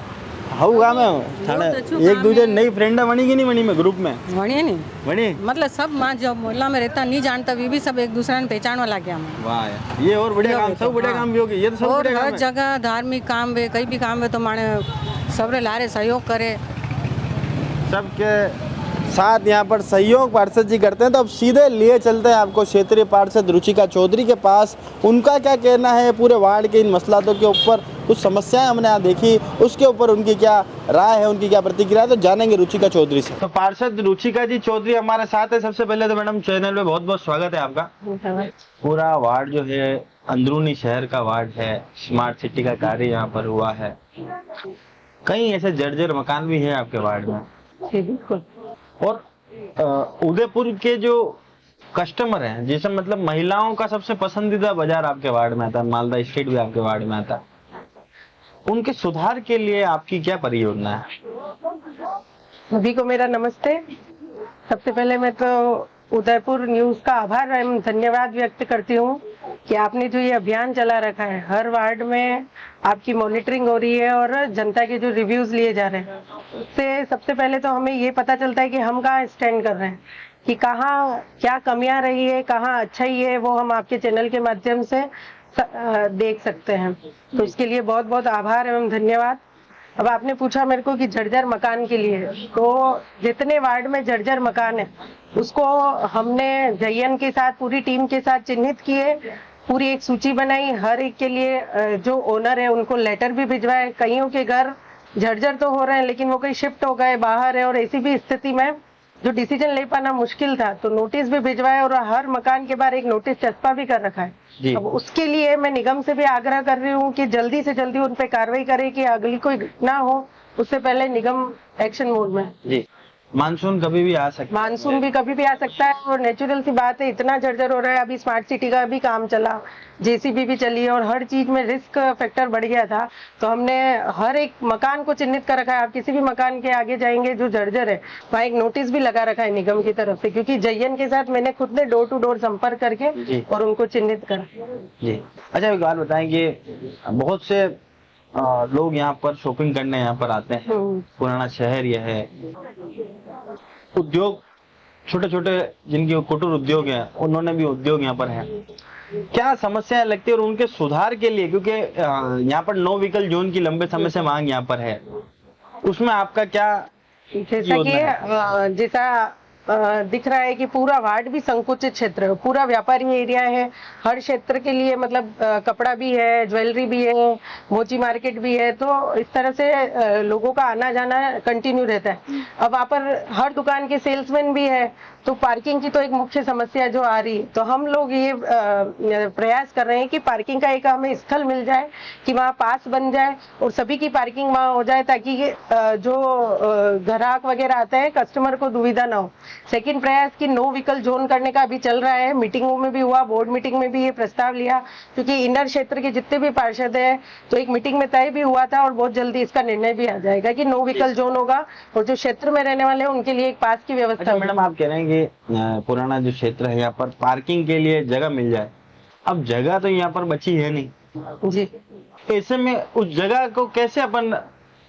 हाउ काम है एक दूसरे नई फ्रेंड बनी कि नहीं बनी में ग्रुप में? बनी नहीं बनी मतलब सब माँ जो मोहल्ला में रहता नहीं जानता भी सब एक दूसरे ने पहचान वाला गया। वाह ये और बढ़िया काम सब बढ़िया काम भी होगी ये तो सब और बढ़िया हर काम जगह धार्मिक काम वे कहीं भी काम वे तो माने सबरे लारे सहयोग करे सबके साथ यहाँ पर सहयोग पार्षद जी करते हैं। तो अब सीधे लिए चलते हैं आपको क्षेत्रीय पार्षद रुचिका चौधरी के पास। उनका क्या कहना है पूरे वार्ड के इन मसलातों के ऊपर, कुछ समस्याएं हमने यहाँ देखी उसके ऊपर उनकी क्या राय है, उनकी क्या प्रतिक्रिया है, तो जानेंगे रुचिका चौधरी से। तो पार्षद रुचिका जी चौधरी हमारे साथ है। सबसे पहले तो मैडम चैनल में बहुत बहुत स्वागत है आपका। पूरा वार्ड जो है अंदरूनी शहर का वार्ड है, स्मार्ट सिटी का कार्य यहाँ पर हुआ है, कई ऐसे जर्जर मकान भी है आपके वार्ड में बिल्कुल। और उदयपुर के जो कस्टमर हैं जैसे मतलब महिलाओं का सबसे पसंदीदा बाजार आपके वार्ड में आता है, मालदा स्ट्रीट भी आपके वार्ड में आता है, उनके सुधार के लिए आपकी क्या परियोजना है? सभी को मेरा नमस्ते। सबसे पहले मैं तो उदयपुर न्यूज का आभार एवं धन्यवाद व्यक्त करती हूँ कि आपने जो ये अभियान चला रखा है, हर वार्ड में आपकी मॉनिटरिंग हो रही है और जनता के जो रिव्यूज लिए जा रहे हैं उससे सबसे पहले तो हमें ये पता चलता है कि हम कहाँ स्टैंड कर रहे हैं, कि कहाँ क्या कमियां रही है, कहाँ अच्छा ही है, वो हम आपके चैनल के माध्यम से देख सकते हैं। तो इसके लिए बहुत बहुत आभार एवं धन्यवाद। अब आपने पूछा मेरे को कि जर्जर मकान के लिए, तो जितने वार्ड में जर्जर मकान है उसको हमने जयन के साथ पूरी टीम के साथ चिन्हित किए, पूरी एक सूची बनाई, हर एक के लिए जो ओनर है उनको लेटर भी भिजवाए। कईयों के घर जर्जर तो हो रहे हैं लेकिन वो कहीं शिफ्ट हो गए बाहर है और ऐसी भी स्थिति में जो डिसीजन ले पाना मुश्किल था, तो नोटिस भी भिजवाए और हर मकान के बाहर एक नोटिस चस्पा भी कर रखा है। अब उसके लिए मैं निगम से भी आग्रह कर रही हूँ कि जल्दी से जल्दी उन पे कार्रवाई करे कि अगली कोई घटना हो उससे पहले निगम एक्शन मोड में। जी मानसून कभी भी आ सकता है। मानसून भी कभी भी आ सकता है और नेचुरल सी बात है, इतना जर्जर हो रहा है। अभी स्मार्ट सिटी का भी काम चला, जेसीबी भी चली और हर चीज में रिस्क फैक्टर बढ़ गया था। तो हमने हर एक मकान को चिन्हित कर रखा है। आप किसी भी मकान के आगे जाएंगे जो जर्जर है, वहाँ एक नोटिस भी लगा रखा है निगम की तरफ से, क्योंकि जयन के साथ मैंने खुद ने डोर टू डोर संपर्क करके और उनको चिन्हित करा। जी अच्छा, एक बात बताएं कि बहुत से लोग यहाँ पर शॉपिंग करने यहाँ पर आते हैं, पुराना शहर यह है, उद्योग छोटे छोटे जिनके कुटीर उद्योग हैं उन्होंने भी उद्योग यहाँ पर हैं, क्या समस्याएं लगती है और उनके सुधार के लिए, क्योंकि यहाँ पर नो व्हीकल जोन की लंबे समय से मांग यहाँ पर है, उसमें आपका क्या जैसा कि जैसा दिख रहा है कि पूरा वार्ड भी संकुचित क्षेत्र है, पूरा व्यापारी एरिया है, हर क्षेत्र के लिए मतलब कपड़ा भी है, ज्वेलरी भी है, मोची मार्केट भी है, तो इस तरह से लोगों का आना जाना कंटिन्यू रहता है। अब वहाँ पर हर दुकान के सेल्समैन भी है, तो पार्किंग की तो एक मुख्य समस्या जो आ रही है, तो हम लोग ये प्रयास कर रहे हैं कि पार्किंग का एक हमें स्थल मिल जाए कि वहाँ पास बन जाए और सभी की पार्किंग वहाँ हो जाए, ताकि जो ग्राहक वगैरह आते हैं कस्टमर को दुविधा ना हो। सेकंड प्रयास की नो व्हीकल जोन करने का अभी चल रहा है, मीटिंगों में भी हुआ, बोर्ड मीटिंग में भी ये प्रस्ताव लिया, क्योंकि इनर क्षेत्र के जितने भी पार्षद हैं तो एक मीटिंग में तय भी हुआ था और बहुत जल्दी इसका निर्णय भी आ जाएगा कि नो व्हीकल जोन होगा और जो क्षेत्र में रहने वाले हैं उनके लिए एक पास की व्यवस्था। मैडम आप कह रहे हैं कि पुराना जो क्षेत्र है यहाँ पर पार्किंग के लिए जगह मिल जाए, अब जगह तो यहाँ पर बची है नहीं जी, ऐसे में उस जगह को कैसे अपन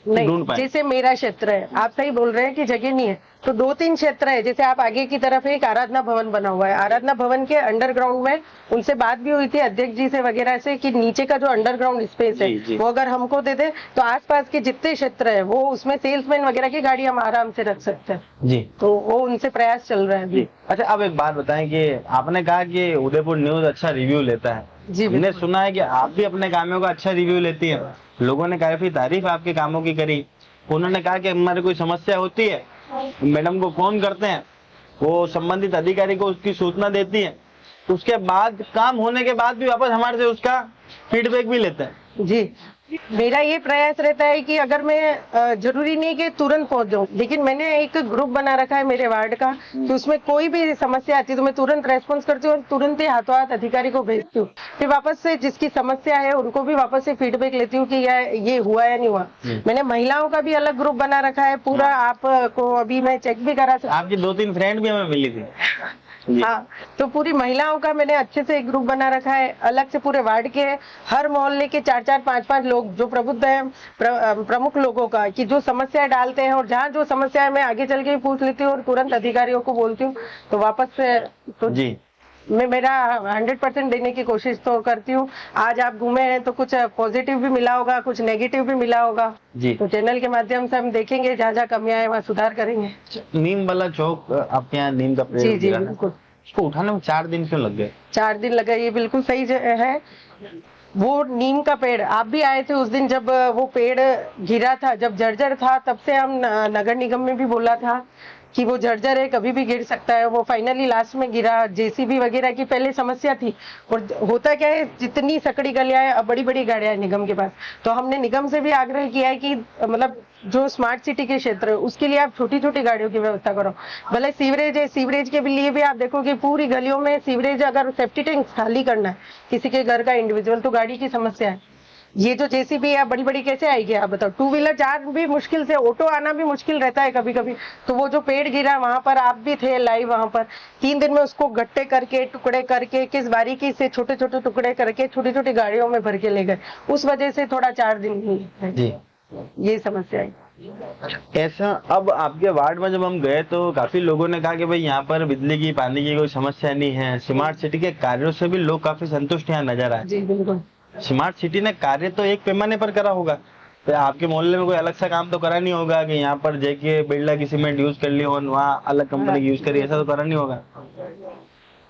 ढूंढ पाए? जैसे मेरा क्षेत्र है, आप सही बोल रहे हैं कि जगह नहीं है, तो 2-3 क्षेत्र है। जैसे आप आगे की तरफ एक आराधना भवन बना हुआ है, आराधना भवन के अंडरग्राउंड में उनसे बात भी हुई थी अध्यक्ष जी से वगैरह से कि नीचे का जो अंडरग्राउंड स्पेस है वो अगर हमको दे दे तो आसपास के जितने क्षेत्र है वो उसमें सेल्समैन वगैरह की गाड़ी हम आराम से रख सकते हैं जी, तो वो उनसे प्रयास चल रहा है। अच्छा, अब एक बात बताएं कि आपने कहा कि उदयपुर न्यूज अच्छा रिव्यू लेता है, हमने सुना है कि आप भी अपने कामों का अच्छा रिव्यू लेती है, लोगों ने काफी तारीफ आपके कामों की करी, उन्होंने कहा कि हमारी कोई समस्या होती है मैडम को फोन करते हैं, वो संबंधित अधिकारी को उसकी सूचना देती है, उसके बाद काम होने के बाद भी वापस हमारे से उसका फीडबैक भी लेते हैं। जी, मेरा ये प्रयास रहता है कि अगर मैं जरूरी नहीं कि तुरंत पहुंच जाऊं, लेकिन मैंने एक ग्रुप बना रखा है मेरे वार्ड का, तो उसमें कोई भी समस्या आती है तो मैं तुरंत रेस्पॉन्स करती हूँ और तुरंत ही हाथों हाथ अधिकारी को भेजती हूँ। फिर वापस से जिसकी समस्या है उनको भी वापस से फीडबैक लेती हूँ कि ये हुआ या नहीं हुआ। मैंने महिलाओं का भी अलग ग्रुप बना रखा है पूरा, आपको अभी मैं चेक भी करा सकती हूँ। आपकी 2-3 फ्रेंड भी हमें मिली थी। हाँ, तो पूरी महिलाओं का मैंने अच्छे से एक ग्रुप बना रखा है, अलग से पूरे वार्ड के हर मोहल्ले के 4-4, 5-5 लोग जो प्रबुद्ध हैं, प्रमुख लोगों का कि जो समस्या डालते हैं और जहाँ जो समस्या है मैं आगे चल के पूछ लेती हूँ और तुरंत अधिकारियों को बोलती हूँ, तो वापस से तो जी मैं मेरा 100% देने की कोशिश तो करती हूँ। आज आप घूमे हैं तो कुछ पॉजिटिव भी मिला होगा, कुछ नेगेटिव भी मिला होगा जी, तो चैनल के माध्यम से हम देखेंगे जहाँ जहाँ कमियां है वहाँ सुधार करेंगे। नीम वाला चौक आपके यहाँ नीम का पेड़ जी बिल्कुल, उसको उठाने में 4 दिन क्यों लग गए? 4 दिन लगा, ये बिल्कुल सही है। वो नीम का पेड़ आप भी आए थे उस दिन जब वो पेड़ गिरा था, जब जर्जर था, तब से हम नगर निगम में भी बोला था कि वो जर्जर है, कभी भी गिर सकता है। वो फाइनली लास्ट में गिरा। जेसीबी वगैरह की पहले समस्या थी और होता क्या है, जितनी सकड़ी गलियां है, अब बड़ी बड़ी गाड़ियां हैं निगम के पास, तो हमने निगम से भी आग्रह किया है कि मतलब जो स्मार्ट सिटी के क्षेत्र है उसके लिए आप छोटी छोटी गाड़ियों की व्यवस्था करो। भले सीवरेज है, सीवरेज के लिए भी आप देखो कि पूरी गलियों में सीवरेज, अगर सेफ्टी टैंक खाली करना है किसी के घर का इंडिविजुअल, तो गाड़ी की समस्या है। ये जो जेसीबी है बड़ी बड़ी कैसे आएगी आप बताओ, 2 व्हीलर 4 भी मुश्किल से, ऑटो आना भी मुश्किल रहता है कभी कभी। तो वो जो पेड़ गिरा वहां पर आप भी थे लाइव, वहां पर 3 दिन में उसको गट्टे करके, टुकड़े करके, किस बारीकी से छोटे छोटे टुकड़े करके छोटी छोटी गाड़ियों में भर के ले गए, उस वजह से थोड़ा 4 दिन ही जी ये समस्या है। ऐसा अब आपके वार्ड में जब हम गए तो काफी लोगों ने कहा कि भाई यहाँ पर बिजली की, पानी की कोई समस्या नहीं है, स्मार्ट सिटी के कार्यों से भी लोग काफी संतुष्ट यहाँ नजर आए। जी बिल्कुल, स्मार्ट सिटी ने कार्य तो एक पैमाने पर करा होगा, तो आपके मोहल्ले में कोई अलग सा काम तो करा नहीं होगा कि यहाँ पर जेके बिरला की सीमेंट यूज कर ली और वहाँ अलग कंपनी की यूज करी, ऐसा तो करा नहीं होगा।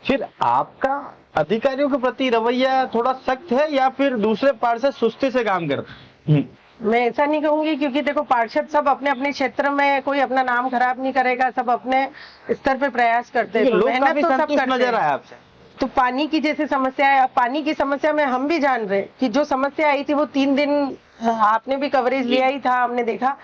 फिर आपका अधिकारियों के प्रति रवैया थोड़ा सख्त है या फिर दूसरे पार्षद सुस्ती से काम करते हैं? मैं ऐसा नहीं कहूंगी, क्योंकि देखो पार्षद सब अपने अपने क्षेत्र में, कोई अपना नाम खराब नहीं करेगा, सब अपने स्तर पे प्रयास करते हैं, मेहनत तो सब करते नजर आया आपसे। तो पानी की जैसे समस्या है, पानी की समस्या में हम भी जान रहे कि जो समस्या आई थी वो 3 दिन आपने भी कवरेज लिया ही था, हमने देखा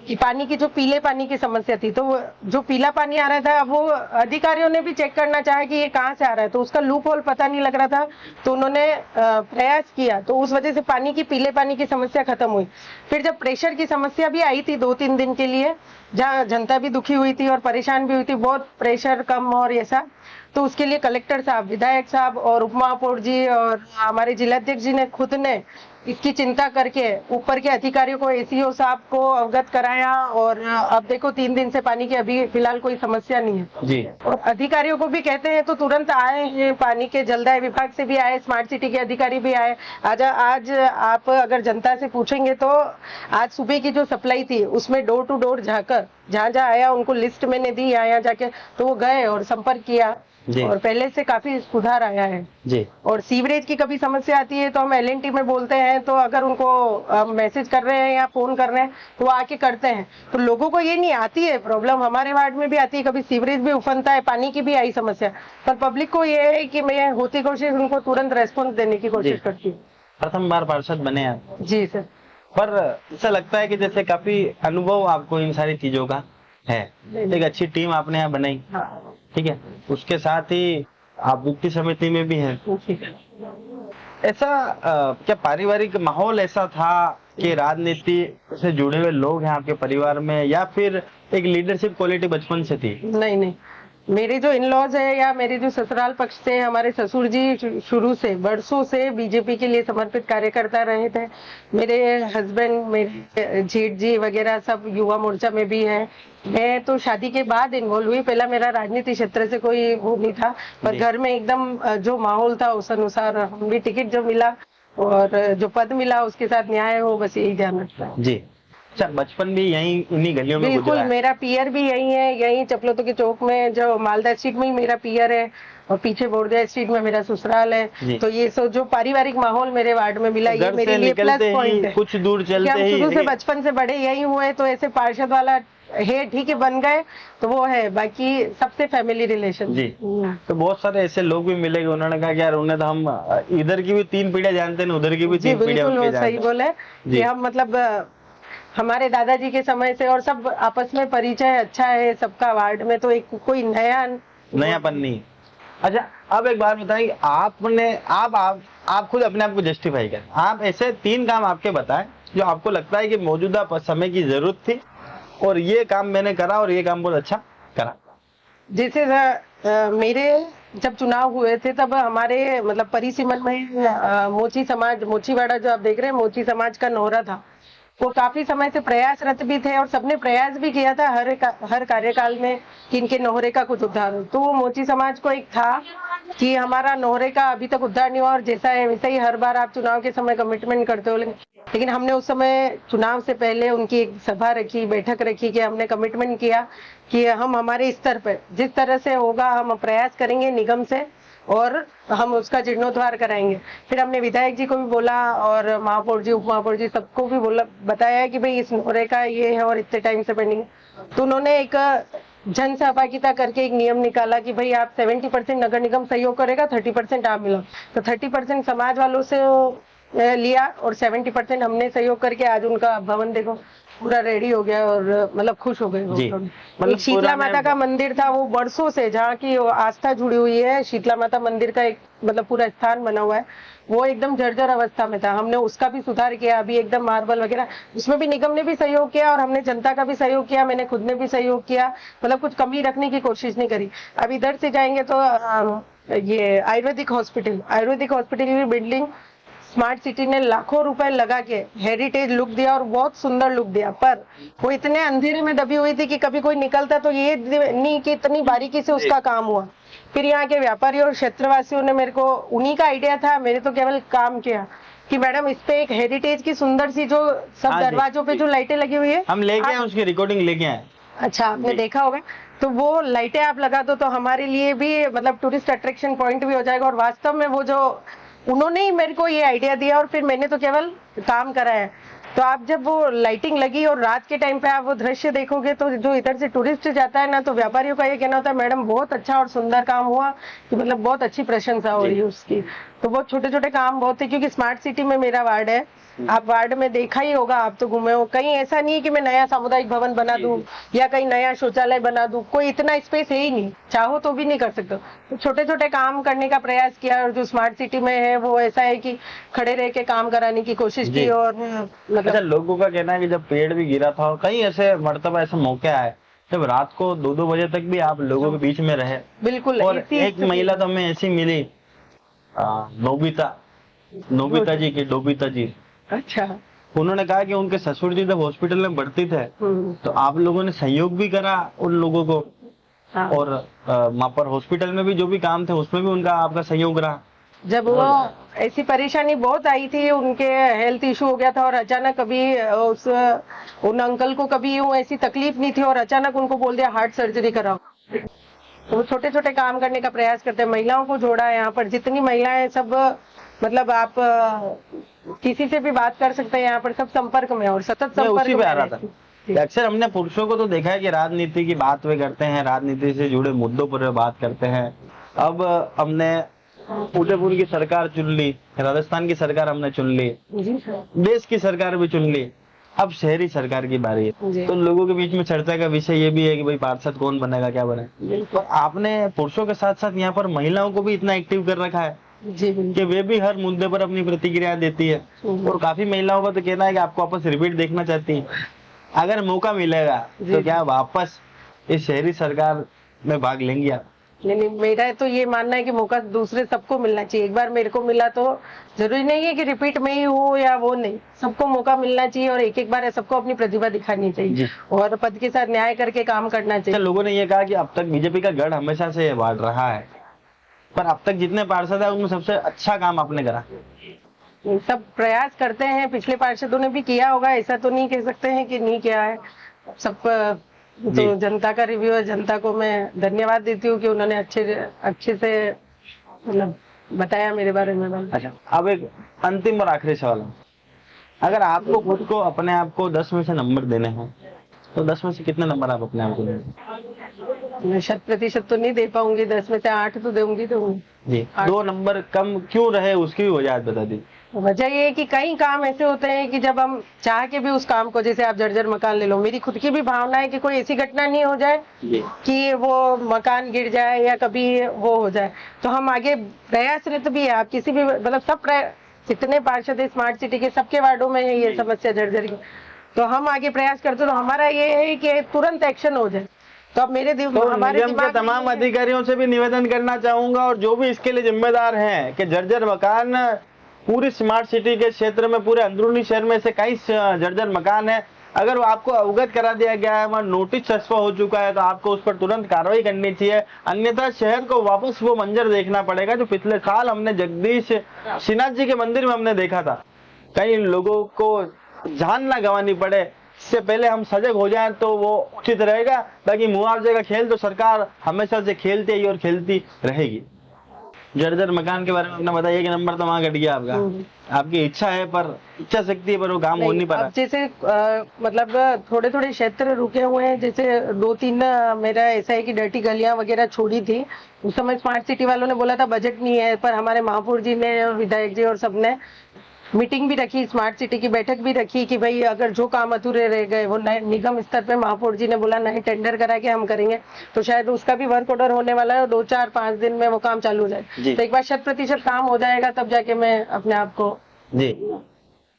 कि पानी की जो पीले पानी की समस्या थी, तो जो पीला पानी आ रहा था वो अधिकारियों ने भी चेक करना चाहा कि ये कहाँ से आ रहा है, तो उसका लूप होल पता नहीं लग रहा था, तो उन्होंने प्रयास किया, तो उस वजह से पानी की पीले पानी की समस्या खत्म हुई। फिर जब प्रेशर की समस्या भी आई थी 2-3 दिन के लिए, जहाँ जनता भी दुखी हुई थी और परेशान भी हुई थी, बहुत प्रेशर कम और ऐसा, तो उसके लिए कलेक्टर साहब, विधायक साहब और उप महापौर जी और हमारे जिलाध्यक्ष जी ने खुद ने इसकी चिंता करके ऊपर के अधिकारियों को, एसीओ साहब को अवगत कराया, और अब देखो 3 दिन से पानी की अभी फिलहाल कोई समस्या नहीं है जी। और अधिकारियों को भी कहते हैं तो तुरंत आए हैं, पानी के जलदाय विभाग से भी आए, स्मार्ट सिटी के अधिकारी भी आए। आज आप अगर जनता से पूछेंगे तो आज सुबह की जो सप्लाई थी उसमें डोर टू डोर जाकर जहाँ जहाँ आया उनको लिस्ट मैंने दी, यहाँ जाके तो वो गए और संपर्क किया और पहले से काफी सुधार आया है जी। और सीवरेज की कभी समस्या आती है तो हम LNT में बोलते हैं, तो अगर उनको मैसेज कर रहे हैं या फोन कर रहे हैं तो वो आके करते हैं, तो लोगों को ये नहीं आती है प्रॉब्लम, हमारे वार्ड में भी आती है, कभी सीवरेज भी उफनता है, पानी की भी आई समस्या, पर पब्लिक को ये है कि मैं होती कोशिश उनको तुरंत रेस्पॉन्स देने की कोशिश करती हूँ। प्रथम बार पार्षद बने आप जी सर। पर ऐसा लगता है कि जैसे काफी अनुभव आपको इन सारी चीजों का है, एक अच्छी टीम आपने यहाँ बनाई, ठीक है, उसके साथ ही आप वित्तीय समिति में भी हैं। ऐसा क्या पारिवारिक माहौल ऐसा था कि राजनीति से जुड़े हुए लोग हैं आपके परिवार में, या फिर एक लीडरशिप क्वालिटी बचपन से थी? नहीं, मेरे जो इन लॉज है या मेरे जो ससुराल पक्ष से हमारे ससुर जी शुरू से वर्षों से बीजेपी के लिए समर्पित कार्यकर्ता रहे थे। मेरे हस्बैंड, मेरे जेठ जी वगैरह सब युवा मोर्चा में भी है। मैं तो शादी के बाद इन्वॉल्व हुई, पहला मेरा राजनीति क्षेत्र से कोई वो नहीं था, पर घर में एकदम जो माहौल था उस अनुसार हम भी टिकट जो मिला और जो पद मिला उसके साथ न्याय हो, बस यही ध्यान रखता है जी। अच्छा, बचपन भी यहीं इन्हीं गलियों में बिल्कुल, मेरा पियर भी यही है, यही चपलोतों के चौक में, जो मालदा स्ट्रीट में ही मेरा पियर है और पीछे बोर्डिया स्ट्रीट में मेरा ससुराल है। तो ये जो पारिवारिक माहौल मेरे वार्ड में मिला, ये मेरे लिए प्लस पॉइंट है। कुछ दूर चलते ही शुरू से बचपन से बड़े यही हुए, तो ऐसे पार्षद वाला है ठीक है बन गए तो वो है, बाकी सबसे फैमिली रिलेशन जी। तो बहुत सारे ऐसे लोग भी मिलेंगे, उन्होंने कहा कि यार उन्हें तो हम इधर की भी 3 पीढ़ियां जानते हैं, उधर की भी 3 पीढ़ियां जानते हैं। सही बोले कि हम मतलब हमारे दादाजी के समय से और सब आपस में परिचय अच्छा है सबका वार्ड में, तो एक कोई नयापन नहीं। अच्छा, अब एक बात बताइए, आपने आप खुद अपने आप को जस्टिफाई करें, आप ऐसे 3 काम आपके बताएं जो आपको लगता है कि मौजूदा समय की जरूरत थी और ये काम मैंने करा और ये काम बहुत अच्छा करा। जैसे मेरे जब चुनाव हुए थे तब हमारे मतलब परिसीमन में मोची समाज, मोचीवाड़ा जो आप देख रहे हैं, मोची समाज का नोहरा था, वो काफी समय से प्रयासरत भी थे और सबने प्रयास भी किया था हर कार्यकाल में कि इनके नोहरे का कुछ उद्धार हो। तो वो मोची समाज को एक था कि हमारा नोहरे का अभी तक उद्धार नहीं हुआ और जैसा है वैसा ही हर बार आप चुनाव के समय कमिटमेंट करते हो, लेकिन हमने उस समय चुनाव से पहले उनकी एक सभा रखी, बैठक रखी कि हमने कमिटमेंट किया कि हम हमारे स्तर पर जिस तरह से होगा हम प्रयास करेंगे निगम से और हम उसका जीर्णोद्धार कराएंगे। फिर हमने विधायक जी को भी बोला और महापौर जी, उप महापौर जी सबको भी बताया कि भाई इस नोहरे का ये है और इतने टाइम से पेंडिंग है। तो उन्होंने एक जन सहभागिता करके एक नियम निकाला कि भाई आप 70% नगर निगम सहयोग करेगा, 30% आप मिलो। तो 30% समाज वालों से लिया और 70% हमने सहयोग करके आज उनका भवन देखो पूरा रेडी हो गया और मतलब खुश हो गए। मतलब शीतला माता का मंदिर था, वो वर्षों से जहाँ की आस्था जुड़ी हुई है, शीतला माता मंदिर का एक मतलब पूरा स्थान बना हुआ है, वो एकदम जर्जर अवस्था में था। हमने उसका भी सुधार किया, अभी एकदम मार्बल वगैरह, उसमें भी निगम ने भी सहयोग किया और हमने जनता का भी सहयोग किया, मैंने खुद ने भी सहयोग किया, मतलब कुछ कमी रखने की कोशिश नहीं करी। अब इधर से जाएंगे तो ये आयुर्वेदिक हॉस्पिटल की बिल्डिंग स्मार्ट सिटी ने लाखों रुपए लगा के हेरिटेज लुक दिया और बहुत सुंदर लुक दिया, पर वो इतने अंधेरे में दबी हुई थी कि कभी कोई निकलता तो ये नहीं कि इतनी बारीकी से उसका काम हुआ। फिर यहाँ के व्यापारी और क्षेत्रवासियों ने, मेरे को उन्हीं का आइडिया था, मैंने तो केवल काम किया कि मैडम इस पे एक हेरिटेज की सुंदर सी जो सब दरवाजों पे जो लाइटें लगी हुई है, हम लेके आए, उसकी रिकॉर्डिंग लेके आए। अच्छा, आपने देखा होगा, तो वो लाइटें आप लगा दो तो हमारे लिए भी मतलब टूरिस्ट अट्रैक्शन पॉइंट भी हो जाएगा। और वास्तव में वो जो उन्होंने ही मेरे को ये आइडिया दिया और फिर मैंने तो केवल काम करा है। तो आप जब वो लाइटिंग लगी और रात के टाइम पे आप वो दृश्य देखोगे तो जो इधर से टूरिस्ट जाता है ना, तो व्यापारियों का ये कहना होता है मैडम बहुत अच्छा और सुंदर काम हुआ, कि मतलब बहुत अच्छी प्रशंसा हो रही है उसकी। तो बहुत छोटे छोटे काम बहुत है, क्योंकि स्मार्ट सिटी में मेरा वार्ड है। आप वार्ड में देखा ही होगा, आप तो घूमे हो, कहीं ऐसा नहीं है कि मैं नया सामुदायिक भवन बना दूं या कहीं नया शौचालय बना दूं, कोई इतना स्पेस है ही नहीं, चाहो तो भी नहीं कर सकते। तो छोटे छोटे काम करने का प्रयास किया, और जो स्मार्ट सिटी में है वो ऐसा है कि खड़े रह के काम कराने की कोशिश की। और मतलब अच्छा, लोगों का कहना है कि जब पेड़ भी गिरा था, और कई ऐसे मर्तबा ऐसे मौके आए जब रात को 2-2 बजे तक भी आप लोगों के बीच में रहे। बिल्कुल। और एक महिला तो हमें ऐसी मिली, नोबिता जी की, डोबिता जी। अच्छा। उन्होंने कहा कि उनके ससुर जी जब हॉस्पिटल में भर्ती थे तो आप लोगों ने सहयोग भी करा उन लोगों को, और वहाँ पर हॉस्पिटल में भी जो भी काम थे उसमें भी उनका आपका सहयोग रहा। जब वो ऐसी परेशानी बहुत आई थी, उनके हेल्थ इशू हो गया था, और अचानक कभी उन अंकल को कभी यूं ऐसी तकलीफ नहीं थी, और अचानक उनको बोल दिया हार्ट सर्जरी कराओ। तो छोटे छोटे काम करने का प्रयास करते हैं, महिलाओं को जोड़ा है यहाँ पर, जितनी महिलाएं सब, मतलब आप किसी से भी बात कर सकते हैं यहाँ पर, सब संपर्क में और सतत संपर्क में आ रहा था। अक्सर हमने पुरुषों को तो देखा है कि राजनीति की बात वे करते हैं, राजनीति से जुड़े मुद्दों पर वे बात करते हैं। अब हमने उदयपुर की सरकार चुन ली, राजस्थान की सरकार हमने चुन ली, देश की सरकार भी चुन ली, अब शहरी सरकार की बारी है। तो लोगों के बीच में चर्चा का विषय ये भी है कि भाई पार्षद कौन बनेगा, क्या बने। तो आपने पुरुषों के साथ साथ यहाँ पर महिलाओं को भी इतना एक्टिव कर रखा है कि वे भी हर मुद्दे पर अपनी प्रतिक्रिया देती है, और काफी महिलाओं का तो कहना है कि आपको वापस रिपीट देखना चाहती है। अगर मौका मिलेगा तो क्या वापस इस शहरी सरकार में भाग लेंगी आप? नहीं, मेरा तो ये मानना है कि मौका दूसरे सबको मिलना चाहिए। एक बार मेरे को मिला तो जरूरी नहीं है कि रिपीट में ही हो या वो नहीं, सबको मौका मिलना चाहिए, और एक एक बार सबको अपनी प्रतिभा दिखानी चाहिए और पद के साथ न्याय करके काम करना चाहिए। लोगों ने ये कहा कि अब तक बीजेपी का गढ़ हमेशा से वार्ड रहा है, पर अब तक जितने पार्षद है उनमें सबसे अच्छा काम आपने करा। सब प्रयास करते हैं, पिछले पार्षदों ने भी किया होगा, ऐसा तो नहीं कह सकते हैं कि नहीं किया है। सब तो जनता का रिव्यू है, जनता को मैं धन्यवाद देती हूँ कि उन्होंने अच्छे से मतलब बताया मेरे बारे में। अच्छा, अब एक अंतिम और आखिरी सवाल, अगर आपको खुद को अपने आप को 10 में से नंबर देने हैं तो 10 में से कितने नंबर आप अपने आप को देंगे? मैं 100% तो नहीं दे पाऊंगी, 10 में से 8 तो दूंगी। जी, 2 नंबर कम क्यों रहे उसकी भी वजह बता दी। वजह ये है कि कई काम ऐसे होते हैं कि जब हम चाह के भी उस काम को, जैसे आप जर्जर मकान ले लो, मेरी खुद की भी भावना है कि कोई ऐसी घटना नहीं हो जाए कि वो मकान गिर जाए या कभी वो हो जाए, तो हम आगे प्रयासरत भी है। आप किसी भी मतलब सब जितने पार्षद है स्मार्ट सिटी के, सबके वार्डों में है ये समस्या जर्जर की, तो हम आगे प्रयास करते, तो हमारा ये है कि तुरंत एक्शन हो जाए। तो अब मेरे हमारे निगम के तमाम अधिकारियों से भी निवेदन करना चाहूंगा, और जो भी इसके लिए जिम्मेदार हैं, कि जर्जर मकान पूरी स्मार्ट सिटी के क्षेत्र में, पूरे अंदरूनी शहर में से कई जर्जर मकान है, अगर वो आपको अवगत करा दिया गया है, वहाँ नोटिस चस्पा हो चुका है, तो आपको उस पर तुरंत कार्रवाई करनी चाहिए। अन्यथा शहर को वापस वो मंजर देखना पड़ेगा जो पिछले साल हमने जगदीश श्रीनाथ जी के मंदिर में हमने देखा था। कई लोगों को जान ना गंवानी पड़े, इससे पहले हम सजग हो जाएं तो वो उचित रहेगा। बाकी मुआवजे का खेल तो सरकार हमेशा से खेलती है और खेलती रहेगी। जर्जर मकान के बारे में आपने बताया कि नंबर तो वहाँ घट गया आपका, आपकी इच्छा है, पर इच्छा शक्ति है, पर वो काम हो नहीं पा रहा। जैसे मतलब थोड़े थोड़े क्षेत्र रुके हुए हैं, जैसे 2-3 मेरा ऐसा है कि डर्टी गलियां वगैरह छोड़ी थी। उस समय स्मार्ट सिटी वालों ने बोला था बजट नहीं है, पर हमारे महापौर जी ने, विधायक जी और सबने मीटिंग भी रखी, स्मार्ट सिटी की बैठक भी रखी कि भाई अगर जो काम अधूरे रह गए वो नए निगम स्तर पे महापौर जी ने बोला नए टेंडर करा के हम करेंगे, तो शायद उसका भी वर्क ऑर्डर होने वाला है और 2-4-5 दिन में वो काम चालू हो जाए। तो एक बार 100% काम हो जाएगा तब जाके मैं अपने आप को जी।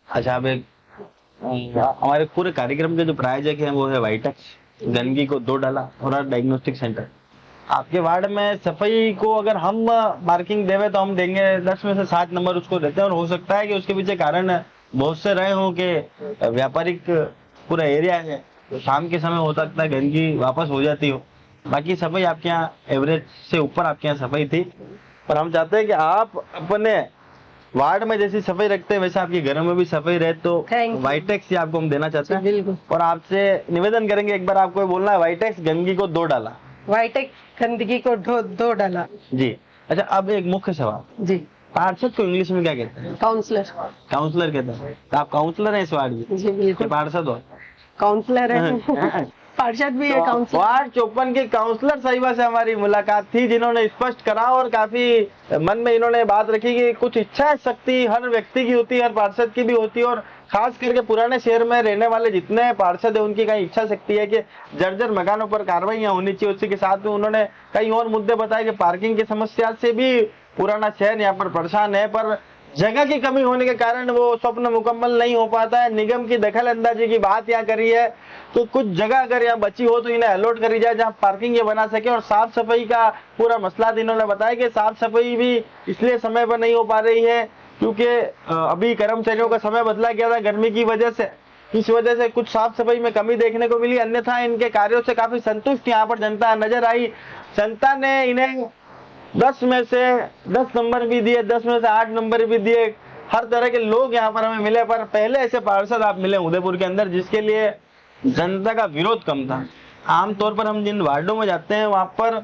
अच्छा, अब एक हमारे पूरे कार्यक्रम के जो प्रायोजक हैं वो है वाइटेक्स, गंदगी को 2 डाला और डायग्नोस्टिक सेंटर। आपके वार्ड में सफाई को अगर हम मार्किंग देवे तो हम देंगे 10 में से 7 नंबर उसको देते हैं, और हो सकता है कि उसके पीछे कारण बहुत से रहे हो कि व्यापारिक पूरा एरिया है, तो शाम के समय हो सकता है गंदगी वापस हो जाती हो। बाकी सफाई आपके यहाँ एवरेज से ऊपर आपके यहाँ सफाई थी, पर हम चाहते हैं कि आप अपने वार्ड में जैसी सफाई रखते हैं वैसे आपके घरों में भी सफाई रहे, तो वाइटेक्स आपको हम देना चाहते हैं। और आपसे निवेदन करेंगे, एक बार आपको बोलना है वाइटेक्स गंदगी को 2 डाला, वाइटेक्स गंदगी को 2 डाला जी। अच्छा, अब एक मुख्य सवाल जी, पार्षद को इंग्लिश में क्या कहते हैं? काउंसलर। काउंसलर कहते हैं, तो आप काउंसलर हैं इस वार्ड की? जी बिल्कुल। पार्षद हो? काउंसलर है। पार्षद भी है, काउंसलर। वार्ड 54 के काउंसलर साहिबा से हमारी मुलाकात थी, जिन्होंने स्पष्ट करा और काफी मन में इन्होंने बात रखी कि कुछ इच्छा शक्ति हर व्यक्ति की होती है, हर पार्षद की भी होती है, और खास करके पुराने शहर में रहने वाले जितने पार्षद है उनकी कहीं इच्छा शक्ति है कि जर्जर मकानों पर कार्रवाइयां होनी चाहिए। उसी के साथ में उन्होंने कई और मुद्दे बताए कि पार्किंग की समस्या से भी पुराना शहर यहाँ पर परेशान है, पर जगह की कमी होने के कारण वो स्वप्न मुकम्मल नहीं हो पाता है। निगम की दखल अंदाजी की बात यहाँ करी है, तो कुछ जगह अगर यहाँ बची हो तो इन्हें अलॉट करी जाए जहाँ पार्किंग ये बना सके। और साफ सफाई का पूरा मसला इन्होंने बताया कि साफ सफाई भी इसलिए समय पर नहीं हो पा रही है क्योंकि अभी कर्मचारियों का समय बदला गया था गर्मी की वजह से, इस वजह से कुछ साफ सफाई में कमी देखने को मिली। अन्यथा इनके कार्यों से काफी संतुष्ट यहाँ पर जनता नजर आई। जनता ने इन्हें 10 में से 10 नंबर भी दिए, 10 में से 8 नंबर भी दिए। हर तरह के लोग यहाँ पर हमें मिले, पर पहले ऐसे पार्षद आप मिले उदयपुर के अंदर जिसके लिए जनता का विरोध कम था। आमतौर पर हम जिन वार्डों में जाते हैं वहां पर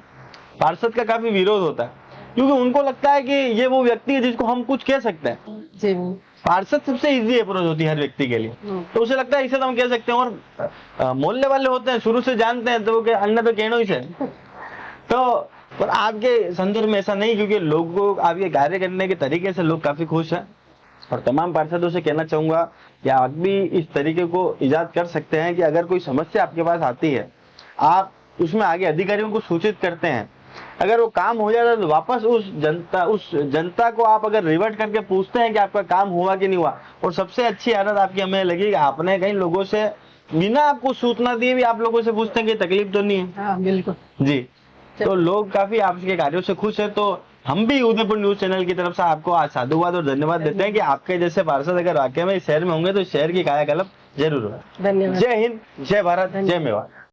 पार्षद का काफी विरोध होता है, क्योंकि उनको लगता है कि ये वो व्यक्ति है जिसको हम कुछ कह सकते हैं। पार्षद सबसे इजी अप्रोच होती है हर व्यक्ति के लिए, तो उसे लगता है इसे तो हम कह सकते हैं। और मोहल्ले वाले होते हैं, शुरू से जानते हैं, तो अन्य तो कहना ही से। तो पर आपके संदर्भ में ऐसा नहीं, क्योंकि लोगों को आपके कार्य करने के तरीके से लोग काफी खुश हैं। और तमाम पार्षदों से कहना चाहूंगा कि आप भी इस तरीके को इजाद कर सकते हैं कि अगर कोई समस्या आपके पास आती है, आप उसमें आगे अधिकारियों को सूचित करते हैं। अगर वो काम हो जाता है तो वापस उस जनता को आप अगर रिवर्ट करके पूछते हैं कि आपका काम हुआ कि नहीं हुआ। और सबसे अच्छी आदत आपकी हमें लगी कि आपने कई लोगों से बिना आपको सूचना दिए भी आप लोगों से पूछते हैं कि तकलीफ तो नहीं है। हाँ, बिल्कुल जी, तो लोग काफी आपके कार्यों से खुश है। तो हम भी उदयपुर न्यूज चैनल की तरफ से आपको आज साधुवाद और धन्यवाद देते हैं कि आपके जैसे पार्षद अगर वाकई में इस शहर में होंगे तो शहर की कायाकल्प जरूर होगा। धन्यवाद। जय हिंद, जय भारत, जय मेवाड़।